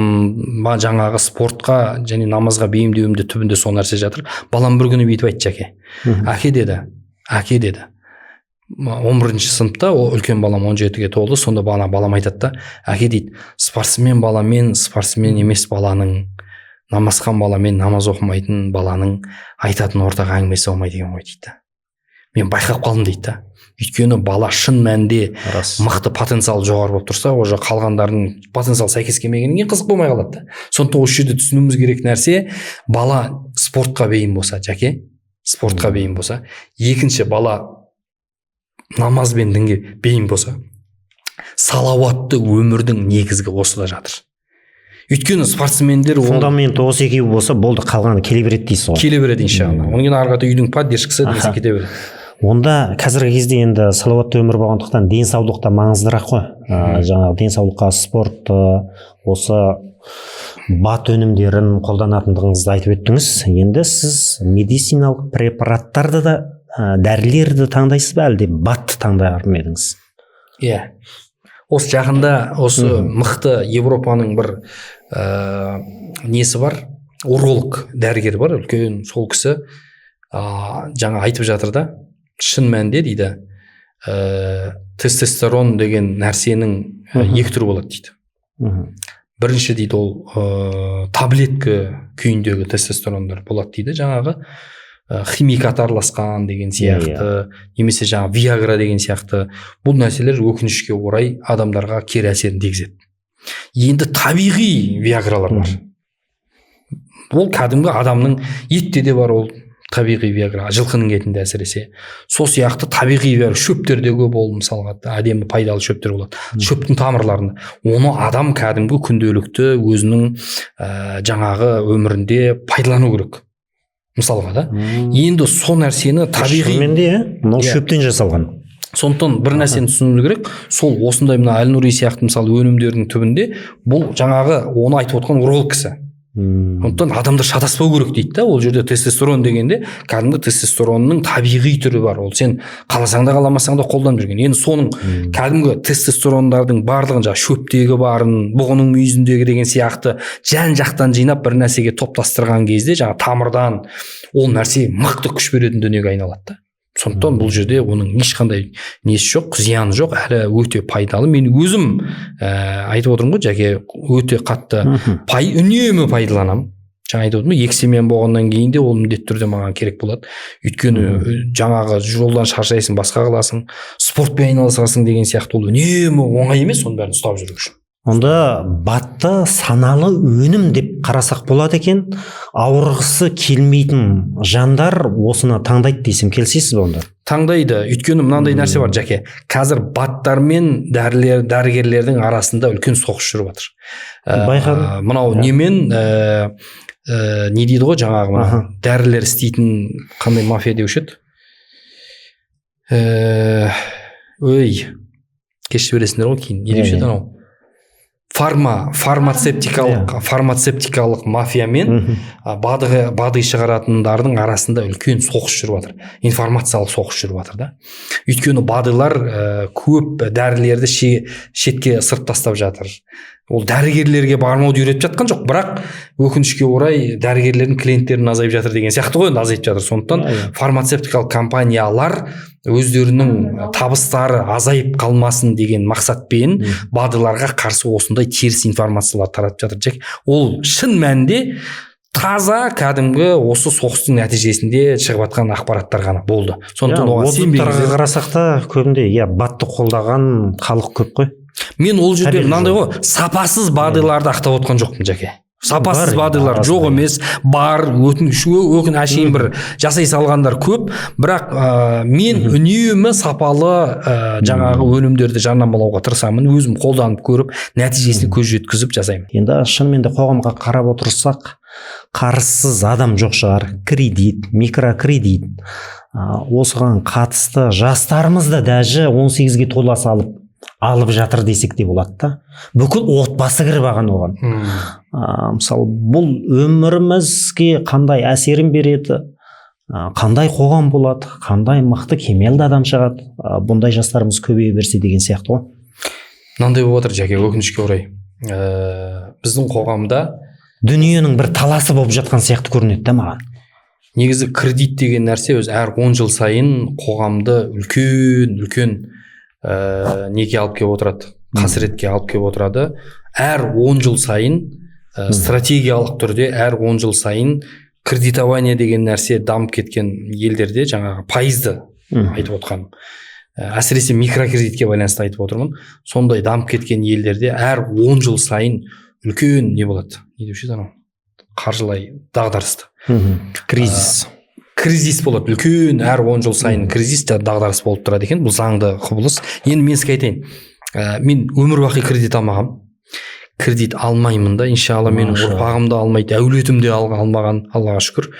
B: жаңағы спортқа және намазға бейімдеуімде түбінде сол нәрсе жатыр. Балам бір күні бүйтіп айтты, жаке, әке деді 11-ші сыныпта, үлкен балам 17-ге толды, сонда балам айтады да, әке дейді, спортсмен бала мен спортсмен емес баланың, намазхан бала мен намаз оқымайтын баланың айтатын ортақ әңгімесі болмайды екен ғой дейді. Мен байқап қалдым дейді да. Өйткені бала шын мәнде мықты потенциал жоғары болып тұрса, уже қалғандардың потенциал сәйкес келмегеннен кейін қызық болмай қалады да. Сондықтан осы жерде түсінуіміз керек нәрсе, бала спортқа бейім болса, жаке, спортқа бейім болса, екінші бала намаз бен дінге бейім болса, салауатты өмірдің негізгі осыда жатыр. Өйткені спортсмендер
A: фундамент осы екеуі болса, болды, қалғаны келе береді дейсіз ғой.
B: Келе береді иншалла. Одан кейін ары қарата үйдің поддержкасы десе кете береді.
A: Онда қазіргі кезде енді салауатты өмір болғандықтан денсаулық та маңыздырақ қой. Жаңағы денсаулыққа спорт, осы бат өнімдерін қолданатындығыңызды айтып өттіңіз. Енді сіз медициналық препараттарды да, дәрілерді таңдайсыз ба, әлде батты таңдар ма едіңіз?
B: Иә. Осы жақында осы мықты Европаның бір несі бар, уролог дәрігер бар, үлкен, сол кісі жаңа айтып жатыр да, шын мәнінде дейді, тестостерон деген нәрсенің екі түрі болады дейді. Бірінші дейді, ол таблетка күйіндегі тестостерондар болады дейді, жаңағы химикат араласқан деген сияқты, немесе жаңа виагра деген сияқты. Бұл нәрселер өкінішке орай адамдарға кері әсерін тигізеді. Енді табиғи виагралар бар. Ол кәдімгі адамның етте де бар, ол табиғи виагра, жылқының етінде әсіресе. Сол сияқты табиғи виагра, шөптерде көп ол, мысалға әдемі пайдалы шөптер болады. Шөптің тамырларында. Оны адам кәдімгі күнделікті өзінің жаңағы өмірінде пайдалану керек. Мысалға да. Енді сол нәрсені табиғи
A: мынау шөптен жасалған.
B: Сондықтан бір нәрсені түсінуіміз керек, сол осындай мына Әлнұри сияқты мысалы өнімдердің түбінде бұл жаңағы оны айтып отқан уролог кісі. Сондықтан адамдар шатаспау керек дейді да. Ол жерде тестостерон дегенде кәдімгі тестостеронның табиғи түрі бар. Ол сен қаласаң да қаламасаң да қолданып жүрген. Енді соның кәдімгі тестостерондардың барлығын жаңа шөптегі барын, бұғының мүйізіндегі деген сияқты жан жақтан жинап бір нәрсеге топтастырған кезде жаңа тамырдан ол нәрсе мықты күш беретін дүниеге айналады да. Сондықтан бұл жерде оның ешқандай несі жоқ, зияны жоқ, әрі өте пайдалы. Мен өзім айтып отырмын ғой, жаке өте қатты үнемі пайдаланамын. Жаңа айтып отырмын, ексемен болғаннан кейін де ол міндетті түрде маған керек болады. Өйткені жаңағы жолдан шаршайсың, басқа қыласың, спортпен айналысасың деген сияқты, ол үнемі оңай емес, соның бәрін ұстап жүру үшін.
A: Онда батты саналы өнім деп қарасақ болады екен, ауырғысы келмейтін жандар осыны таңдайды десем келісесіз бе онда?
B: Таңдайды. Өйткені мынандай нәрсе бар, жаке. Қазір баттар мен дәрігерлердің арасында үлкен соғыс жүріп жатыр.
A: Байқадым.
B: Мынау немен не дейді ғой, жаңағы дәрілер істейтін қандай мафия деуші еді? Кешіп бересіңдер ғой кейін. Не деуші еді анау? Фармацевтикалық мафия мен бады шығаратындардың арасында үлкен соғыс жүріп жатыр. Информациялық соғыс жүріп жатыр да. Өйткені бадылар көп дәрілерді шетке сырт тастап жатыр. ол дәрігерлерге бармауды үйретіп жатқан жоқ, бірақ өкінішке орай дәрігерлердің клиенттерін азайып жатыр деген сияқты ғой, енді азайып жатыр. Сондықтан фармацевтикалық компаниялар өздерінің табыстары азайып қалмасын деген мақсатпен БАДыларға қарсы осындай теріс информациялар таратып жатыр. Ол шын мәнінде таза кәдімгі осы соғыстың нәтижесінде шығып жатқан ақпараттар ғана болды. Сондықтан оған сенбеңіздер.
A: Қарасақ та көбінде БАДты қолдаған халық көп қой.
B: Мен ол жерде мынандай ғой, сапасыз БАДыларды ақтап отқан жоқпын, Жаке. Сапасыз БАДылар жоқ емес, бар, өкін әшейін бір жасай салғандар көп, бірақ мен үнемі сапалы жаңағы өнімдерді жарнамалауға тырысамын, өзім қолданып көріп, нәтижесіне көз жеткізіп жасаймын.
A: Енді шынымен де қоғамға қарап отырсақ, қарызсыз адам жоқ шығар. Кредит, микрокредит, осыған қатысты жастарымыз да даже 18-ге тола салып алып жатыр десек те болады да. Бүкіл отбасы кіріп алған оған. Мысалы, бұл өмірімізге қандай әсерін береді, қандай қоғам болады, қандай мықты кемелді адам шығады, бұндай жастарымыз көбейе берсе деген сияқты ғой.
B: Мынандай болып отыр, Жаке, өкінішке орай. Біздің қоғамда дүниенің бір таласы болып жатқан сияқты көрінеді да маған. Негізі кредит деген нәрсе өз әр 10 жыл сайын қоғамды үлкен неге алып келіп отырады, қасіретке алып келіп отырады. Әр 10 жыл сайын стратегиялық түрде әр 10 жыл сайын кредитование деген нәрсе дамып кеткен елдерде жаңағы пайызды айтып отқаным. Әсіресе микрокредитке байланысты айтып отырмын. Сондай дамып кеткен елдерде әр 10 жыл сайын үлкен не болады? Не деуші еді анау? Қаржылай дағдарысты. Кризис болады. Үлкен әр 10 жыл сайын кризис дағдарыс болып тұрады екен. Бұл заңды құбылыс. Енді мен сізге айтайын. Мен өмір бақи кредит алмағам. Кредит алмаймын да, иншалла менің ұрпағым да алмайды, әулетім де алмаған, Аллаға шүкір.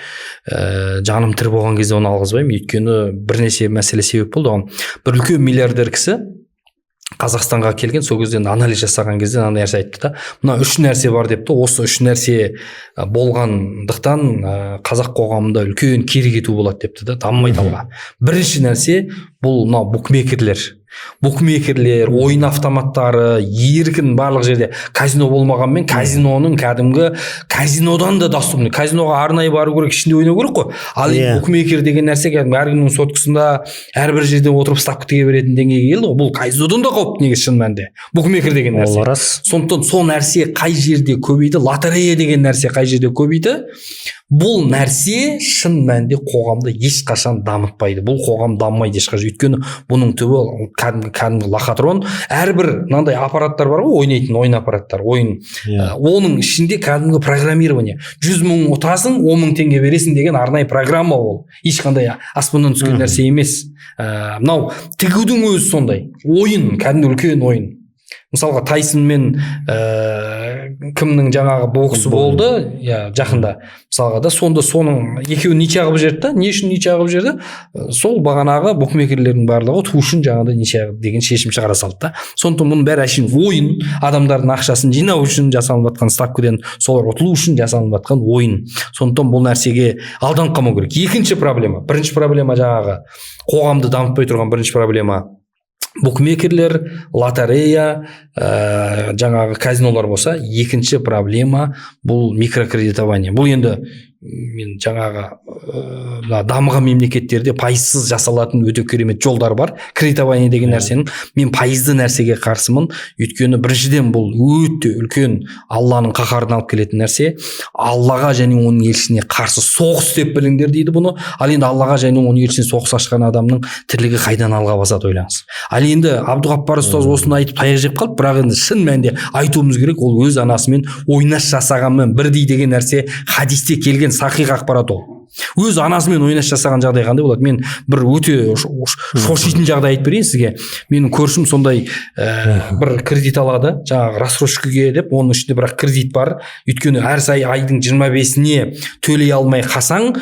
B: Жаным тірі болған кезде оны алғызбаймын, өйткені бірнеше мәселе себеп болды оған. Бір үлкен миллиардер кісі Қазақстанға келген, сол кезде анализ жасаған кезде мынандай нәрсе айтты да, мына 3 нәрсе бар депті. Осы 3 нәрсе болғандықтан қазақ қоғамында үлкен кері кету болады депті да, дамымайды алға. Бірінші нәрсе бұл мына букмекерлер, ойын автоматтары, еркін барлық жерде. Казино болмағанмен казиноның кәдімгі казинодан да доступный. Казиноға арнайы бару керек, ішінде ойнау керек қой. Ал букмекер деген нәрсе әркімнің соткасында әрбір жерде отырып ставка тіге беретін деңгейге келді ғой. Бұл казинодан да қауіпті негізі шын мәнінде. Букмекер деген нәрсе. Сондықтан сол нәрсе қай жерде көбейді, лотерея деген нәрсе қай жерде көбейді. Бұл нәрсе шын мәнінде қоғамды ешқашан дамытпайды. Бұл қоғам дамымайды ешқашан. Өйткені бұның түбі кәдімгі лохотрон. Әрбір мынандай аппараттар бар ғой, ойнайтын ойын аппараттар, ойын. Оның ішінде кәдімгі программирование. 100 мың ұтасың, 10 мың теңге бересің деген арнайы программа ол. Ешқандай аспаннан түскен нәрсе емес. Мынау тігудің өзі сондай. Ойын, кәдімгі үлкен ойын. Мысалға Тайсон мен кімнің жаңағы боксы болды, жақында. Мысалға да соның екеуін ниче қылып жіберді да. Не үшін ниче қылып жіберді? Сол бағанағы букмекерлердің барлығы ту үшін жаңағыдай ниче деген шешім шығара салды да. Сондықтан мұның бәрі әшейін ойын, адамдардың ақшасын жинау үшін жасалынып жатқан ставкадан солар ұтылу үшін жасалынып жатқан ойын. Сондықтан бұл нәрсеге алданып қалмау керек. Екінші проблема, бірінші проблема жаңағы қоғамды дамытпай тұрған бірінші проблема букмекерлер, лотерея, жаңағы казинолар болса, екінші проблема бұл микрокредитование. Бұл енді мен жаңағы дамыған мемлекеттерде пайызсыз жасалатын өте керемет жолдар бар. Кредитование деген нәрсенің мен пайызды нәрсеге қарсымын. Өйткені біріншіден бұл өте үлкен Алланың қаһарына алып келетін нәрсе. Аллаға және оның елшісіне қарсы соғыс деп біліңдер дейді бұны. Ал енді Аллаға және оның елшісіне соғыс ашқан адамның тірлігі қайдан алға басады ойлаңыз. Ал енді Абдуғаппар ұстаз осыны айтып таяқ жеп қалды, бірақ енді шын мәнінде айтуымыз керек, ол өз анасымен ойнас жасағанмен бірдей деген нәрсе хадисте келген сахих ақпарат ол. Өз анасымен ойнас жасаған жағдай қандай болады? Мен бір өте шошитын жағдай айтып берейін сізге. Менің көршім сондай бір кредит алады, жаңағы рассрочкаге деп, оның ішінде бірақ кредит бар. Өйткені әр айдың 25-іне төлей алмай қасаң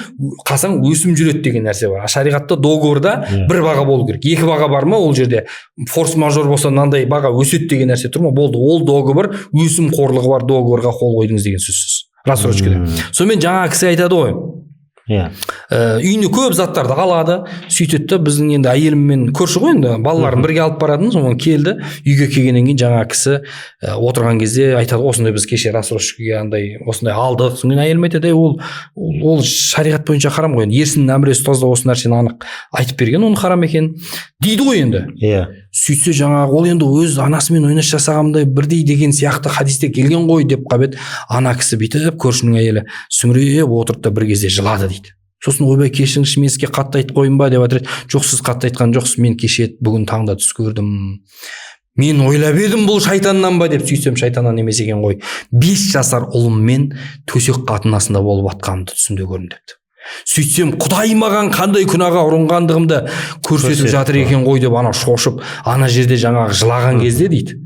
B: өсім жүреді деген нәрсе бар. Шариғатта договорда бір баға болу керек. Екі баға бар ма ол жерде? Форс-мажор болса мынандай баға өседі деген нәрсе тұр ма? Болды. Ол договор, өсім қорлығы бар договорға қол қойдыңыз деген сөзсіз. Рассрочкада. Сонымен жаңа кісі айтады ғой. үйіне көп заттарды алады, сөйтеді да біздің енді әйеліммен көрші ғой енді, балаларын бірге алып баратын, соны келді, үйге келгеннен кейін жаңағы кісі отырған кезде айтады, осындай біз кеше рассрочкаға андай осындай алдық. Содан кейін әйелім айтады, ол шариғат бойынша харам ғой, ерсіннің әміресі ұстаз да осы нәрсені анық айтып берген, оның харам екен дейді ғой енді.
A: Иә.
B: Сөйтсе жаңағы ол енді өз анасымен ойнас жасағандай бірдей деген сияқты хадисте келген ғой деп қабет, ана кісі бүйтіп көршінің әйелі сүміреп отырды да бір кезде жылады дейді. Сосын ойбай кешіріңізші, мен сізге қатты айтып қойын ба деп айтыр. Жоқ, сіз қатты айтқан жоқсыз, мен кеше бүгін таңда түс көрдім. Мен ойлап едім бұл шайтаннан ба деп, сөйтсем шайтаннан емес екен ғой. 5 жасар ұлыммен төсек қатынасында болып атқанымды түсімде көрдім депті. Сөйтсем Құдай маған қандай күнәға ұрынғандығымды көрсетіп жатыр екен ғой деп ана шошып, ана жерде жаңағы жылаған кезде дейді.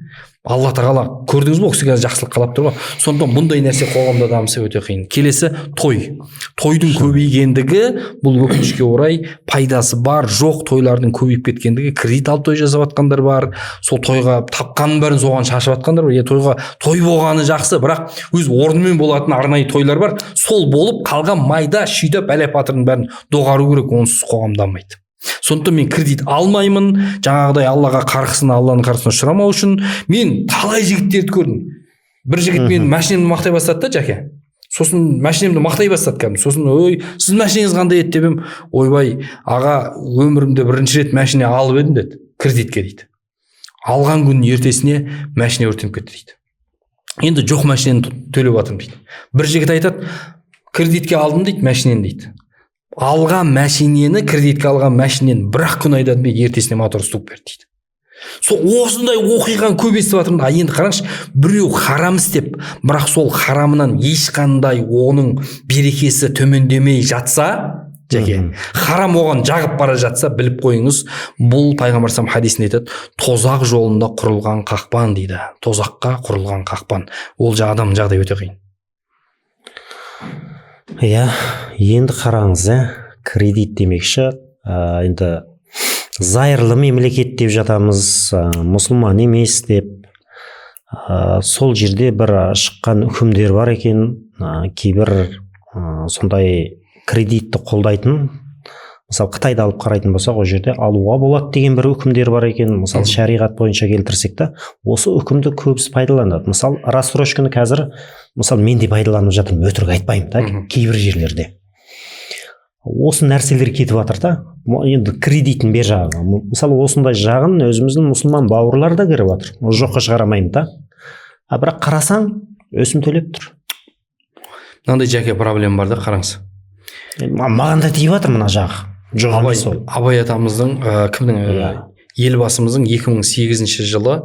B: Алла тағала көрдіңіз бе, кісіге жақсылық қалап тұр ғой. Сондықтан бұндай нәрсе қоғамда дамыса өте қиын. Келесі той. Тойдың көбейгендігі бұл өкінішке орай пайдасы бар, жоқ, тойлардың көбейіп кеткендігі, кредит алып той жасап жатқандар бар, сол тойға тапқанның бәрін соған шашып жатқандар бар. Тойға той болғаны жақсы, бірақ өз орнымен болатын арнайы тойлар бар. Сол болып қалған майда шүйдеп әлепатырдың бәрін доғару керек, онсыз қоғам дамымайды. Сондықтан мен кредит алмаймын, жаңағыдай Алланың қарғысына ұшырамау үшін. Мен талай жігіттерді көрдім. Бір жігіт мен машинемді мақтай бастады да, Жәке. Сосын машинемді мақтай бастады кәдімгі. Сосын, ой, сіз машинеңіз қандай еді деп едім, ойбай, аға, өмірімде бірінші рет машина алып едім деді, кредитке дейді. Алған күннің ертесіне машина өртеніп кетті дейді. Енді жоқ машинаны төлеп жатырмын дейді. Бір жігіт айтады, кредитке алдым дейді, машинені дейді. Алған машинені, кредитке алған машинені бір-ақ күн айдадым дейді, ертесіне мотор стук берді дейді. Сол осындай оқиғаны көп естіп жатырмын. Енді қараңызшы, біреу харам істеп, бірақ сол харамынан ешқандай оның берекесі төмендемей жатса, Жәке, харам оған жағып бара жатса, біліп қойыңыз, бұл пайғамбар хадисінде айтады, тозақ жолында құрылған қақпан дейді. Тозаққа құрылған қақпан. Ол адамның жағдайы өте қиын.
A: Иә, енді қараңыз, кредит демекші, енді зайырлы мемлекет деп жатамыз, мұсылман емес деп. Сол жерде бір шыққан үкімдер бар екен, кейбір сондай кредитті қолдайтын, мысалы Қытайды алып қарайтын болсақ, ол жерде алуға болады деген бір үкімдер бар екен. Мысалы шариғат бойынша келтірсек та, осы үкімді көбісі пайдаланады. Мысалы рассрочканы қазір, мысалы мен де пайдаланып жатырмын, өтірік айтпаймын да, кейбір жерлерде. Осы нәрселер кетіп жатыр да. Енді кредиттің бер жағы. Мысалы осындай жағын өзіміздің мұсылман бауырлар да кіріп жатыр. Жоққа шығарамаймын да. Бірақ қарасаң, өсім төлеп тұр.
B: Мынандай Жәке проблема бар да, қараңыз.
A: Маған да тиіп жатыр мына жағы.
B: Абай атамыздың, кімнің, елбасымыздың 2008 жылы,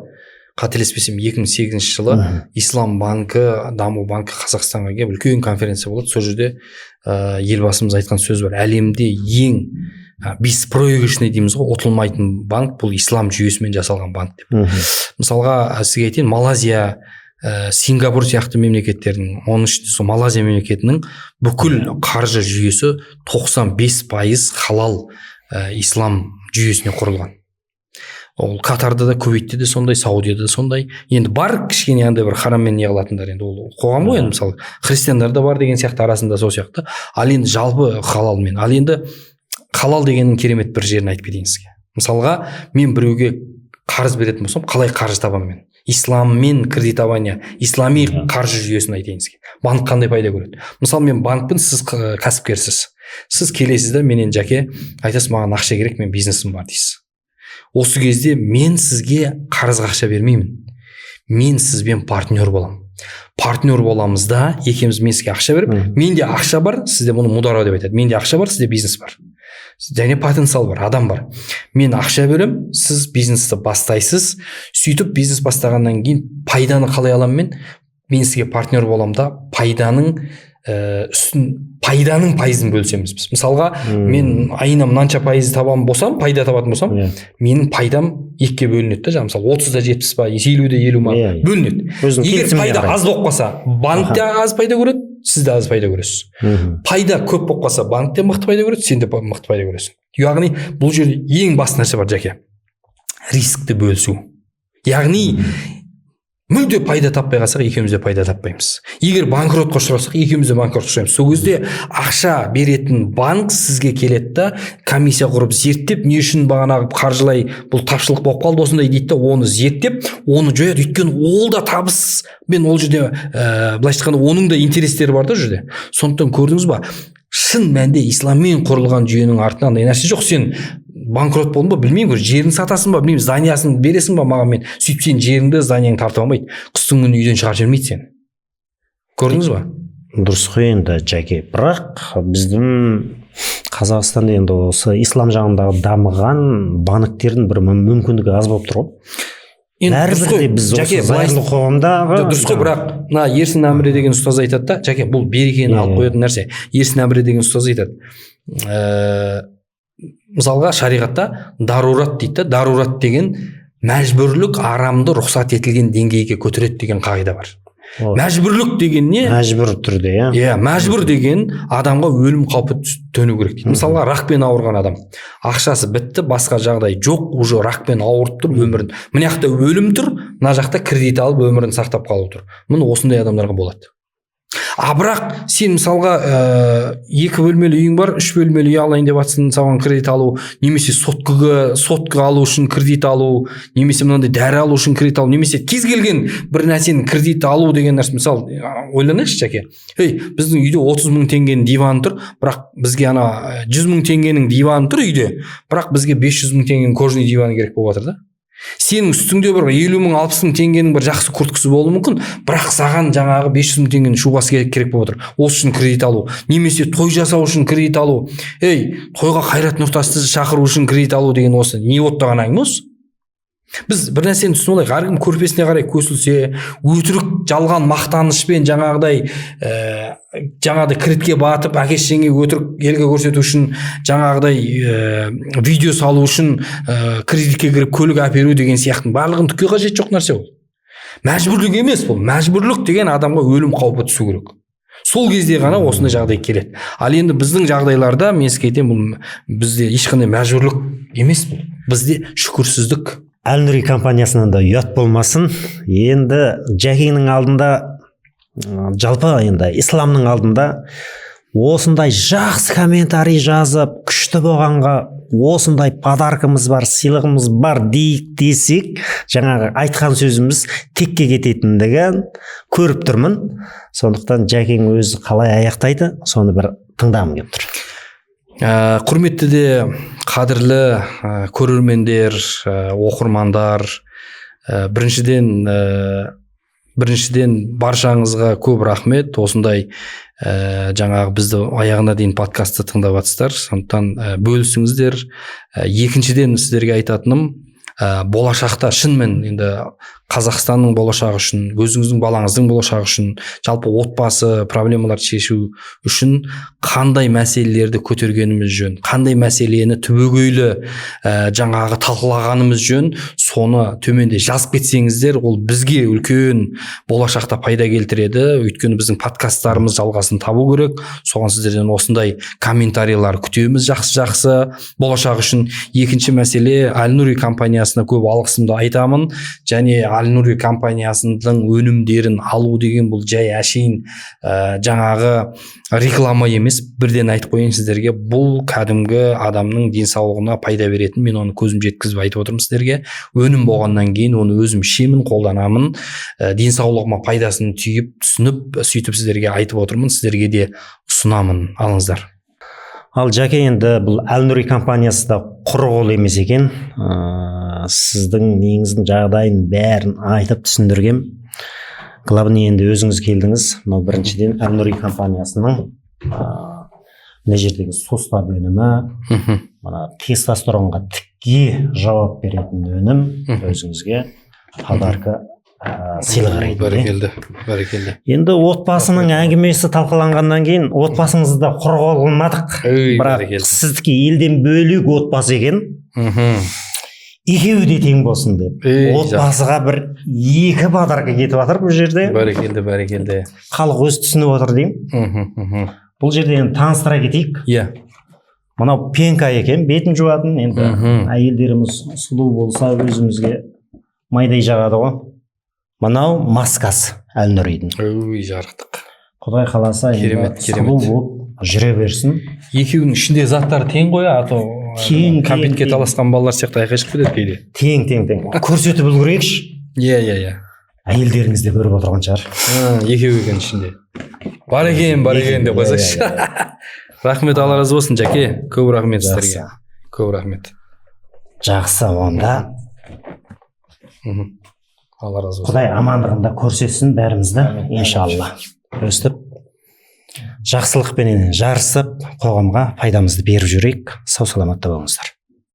B: қателеспесем 2008 жылы Ислам банкі, даму банкі Қазақстанға келіп үлкен конференция болады. Сол жерде елбасымыз айтқан сөз бар. Әлемде ең беспроигрышный дейміз ғой, ұтылмайтын банк бұл ислам жүйесімен жасалған банк деп. Мысалға сізге айтайын, Малайзия, Сингапур сияқты мемлекеттердің, оның ішінде сол Малайзия мемлекетінің бүкіл қаржы жүйесі 95% халал ислам жүйесіне құрылған. Ол Катарда да, Кувейтте де сондай, Саудияда да сондай. Енді бар кішкене андай бір хараммен не қылатындар, енді ол қоғам ғой, енді мысалы христиандар да бар деген сияқты, арасында сол сияқты. Ал енді жалпы халалмен. Ал енді халал дегеннің керемет бір жерін айтып кетейін сізге. Мысалға мен біреуге қарыз беретін болсам, қалай қарыз табамын мен? Исламмен кредитование, ислами қаржы жүйесін айтайын сізге. Банк қандай пайда көреді? Мысалы мен банкпын, сіз кәсіпкерсіз. Сіз келесіз де менен, Жәке, айтасыз, маған ақша керек, мен бизнесім бар дейсіз. Осы кезде мен сізге қарызға ақша бермеймін. Мен сізбен партнер боламын. Партнер боламыз да, екеуміз мен сізге ақша беріп, менде ақша бар, сізде мұны мудара деп айтады. Менде ақша бар, сізде бизнес бар. Және потенциал бар, адам бар. Мен ақша берем, сіз бизнесті бастайсыз. Сөйтіп бизнес бастағаннан кейін пайданы қалай аламын мен сізге партнер боламын да, пайданың пайызын бөлісеміз біз. Мысалға, мен айына мынанша пайыз табам болсам, пайда табатын болсам, менің пайдам 2-ке бөлінеді да, мысалы 30-да 70 па, 50-де 50 ма бөлінеді. Егер пайда аз болып қалса, банк те аз пайда көреді, сіз де аз пайда көресіз. Пайда көп болып қалса, банк те мықты пайда көреді, сен де мықты пайда көресің. Яғни бұл жерде ең басты нәрсе бар, Жәке. Рискті бөлісу. Яғни мүлде пайда таппай қалсақ екеуміз де пайда таппаймыз. Егер банкротқа ұшырасақ екеуміз де банкротқа ұшырамыз. Сол кезде ақша беретін банк сізге келеді да комиссия құрып зерттеп, не үшін бағанағы қаржылай бұл тапшылық болып қалды осындай дейді, оны зерттеп оны жояды. Өйткені ол да табыс мен ол жерде былайша айтқанда оның да интерестері бар да жерде. Сондықтан көрдіңіз ба, шын мәнде исламмен құрылған жүйенің артынан андай нәрсе жоқ. Сен банкрот болдың ба білмеймін, жерін сатасың ба білмеймін, зданиясын бересің ба маған, мен сөйтіп сен жеріңді зданияңды тартып алмайды, қыстың күні үйден шығарып жібермейді сені. Көрдіңіз ба?
A: Дұрыс қой енді Жәке, бірақ біздің Қазақстанда енді осы ислам жағындағы дамыған банктердің бір мүмкіндігі аз болып тұр ғой. Бәрібір де біз осы зайырлы қоғамдағы
B: дұрыс қой, бірақ мына Ерсін Әміре деген ұстаз айтады да, Жәке, бұл берекені алып қоятын нәрсе. Ерсін Әміре деген ұстаз айтады, мысалға шариғатта дарурат дейді, дарурат деген мәжбүрлік арамды рұқсат етілген деңгейге көтереді деген қағида бар. Мәжбүрлік деген не?
A: Мәжбүр түрде,
B: иә, мәжбүр деген адамға өлім қаупі төну керек дейді. Мысалға ракпен ауырған адам, ақшасы бітті, басқа жағдай жоқ, уже ракпен ауырып тұр, өмірін, мына жақта өлім тұр, мына жақта кредит алып өмірін сақтап қалу тұр. Міне осындай адамдарға болады. Бірақ сен мысалға 2 бөлмелі үйің бар, 3 бөлмелі үй алайын деп жатсың, саған кредит алу, немесе сотка алу үшін кредит алу, немесе мынандай дәрі алу үшін кредит алу, немесе кез келген бір нәрсенің кредит алу деген нәрсе. Мысалы, ойланайықшы Жәке, біздің үйде 30 мың теңгенің диваны тұр, бірақ бізге 100 мың теңгенің диваны тұр үйде, бірақ бізге 500 мың теңгенің кожаный диваны керек болып жатыр да. Сенің үстіңде бір 50 мың 60 мың теңгенің бір жақсы курткасы болуы мүмкін, бірақ саған жаңағы 500 мың теңгенің шубасы керек болып отыр. Осы үшін кредит алу, немесе той жасау үшін кредит алу, тойға Қайрат Нұртасты шақыру үшін кредит алу деген осы не оттаған әңгіме осы? Біз бір нәрсені түсініп алайық, әркім көрпесіне қарай көсілсе, өтірік жалған мақтанышпен жаңағыдай кредитке батып, әке-шешеңе өтірік елге көрсету үшін, жаңағыдай видео салу үшін кредитке кіріп көлік әперу деген сияқтың барлығын түкке қажет жоқ нәрсе ол. Мәжбүрлік емес бұл. Мәжбүрлік деген адамға өлім қаупі түсу керек. Сол кезде ғана осындай жағдай келеді. Ал енді біздің жағдайларда мен сізге айтайын, бұл бізде ешқандай мәжбүрлік емес бұл. Бізде шүкірсіздік.
A: Әл-Нури компаниясынан да ұят болмасын. Енді Жәкеңнің алдында, жалпы енді исламның алдында осындай жақсы комментарий жазып, күшті болғанға осындай подаркымыз бар, сыйлығымыз бар дейік десек, жаңағы айтқан сөзіміз текке кететіндігін көріп тұрмын. Сондықтан Жәкең өзі қалай аяқтайды, соны бір тыңдағым келіп тұр.
B: Құрметті де қадірлі көрермендер, оқырмандар, біріншіден баршаңызға көп рахмет. Осындай жаңағы бізді аяғына дейін подкастты тыңдап жатсыздар, сондықтан бөлісіңіздер. Екіншіден сіздерге айтатыным, болашақта шынымен енді Қазақстанның болашағы үшін, өзіңіздің балаңыздың болашағы үшін, жалпы отбасы проблемаларды шешу үшін қандай мәселелерді көтергеніміз жөн, қандай мәселені түбегейлі жаңағы талқылағанымыз жөн, соны төменде жазып кетсеңіздер, ол бізге үлкен болашақта пайда келтіреді. Өйткені біздің подкасттарымыз жалғасын табу керек. Соған сіздерден осындай комментарийлар күтеміз жақсы болашақ үшін. Екінші мәселе, Әл-Нури компаниясына көп алғысымды айтамын, және Әл-Нури компаниясының өнімдерін алу деген бұл жай әшейін жаңағы реклама емес. Бірден айтып қояйын сіздерге, бұл кәдімгі адамның денсаулығына пайда беретін, мен оны көзім жеткізіп айтып отырмын сіздерге. Өнім болғаннан кейін оны өзім ішемін, қолданамын, денсаулығыма пайдасын түйіп, түсініп, сөйтіп сіздерге айтып отырмын, сіздерге де ұсынамын, алыңыздар.
A: Ал Жәке, енді бұл Әл-Нури компаниясы да құр қол емес екен. Сіздің неңіздің жағдайын бәрін айтып түсіндіргем. Главный енді өзіңіз келдіңіз. Мынау біріншіден Әл-Нури компаниясының мына жердегі состар өнімі, мына тестостеронға тікке жауап беретін өнім өзіңізге подарка сыйлық ретінде.
B: Бәрекелді.
A: Енді отбасының әңгімесі талқыланғаннан кейін отбасыңызда құр қол қылмадық. Бірақ сіздікі елден бөлек отбасы екен. Екеуі де тең болсын деп. Отбасыға бір 2 подарка кетіп жатыр бұл жерде.
B: Бәрекелді.
A: Халық өз түсініп отыр деймін. Бұл жерде енді таныстыра кетейік. Мынау пенка екен, бетін жуатын. Енді әйелдеріміз сұлу болса өзімізге майдай жағады ғой. мынау маскасы Әлнұридің.
B: Ой, жарықтық.
A: Құдай қаласа
B: Керемет,
A: енді сұлу болып жүре берсін.
B: Екеуінің ішіндегі заттары тең ғой, а то
A: Тең,
B: кәмпитке
A: тең.
B: таласқан балалар сияқты айқай шығып кетеді кейде.
A: Тең. Көрсетіп үлгерейікші.
B: Иә.
A: Әйелдеріңіз де көріп отырған шығар.
B: Екеуі екен ішінде. Бар екен деп қойсайшы. Рахмет, Алла разы болсын, Жәке. Көп рахмет сіздерге. Көп рахмет.
A: Жақсы, онда
B: Алла разы болсын.
A: Құдай амандығында көрсетсін бәрімізді, иншалла. Өстіп, жақсылықпенен жарысып, қоғамға пайдамызды беріп жүрейік. Сау саламатта болыңыздар.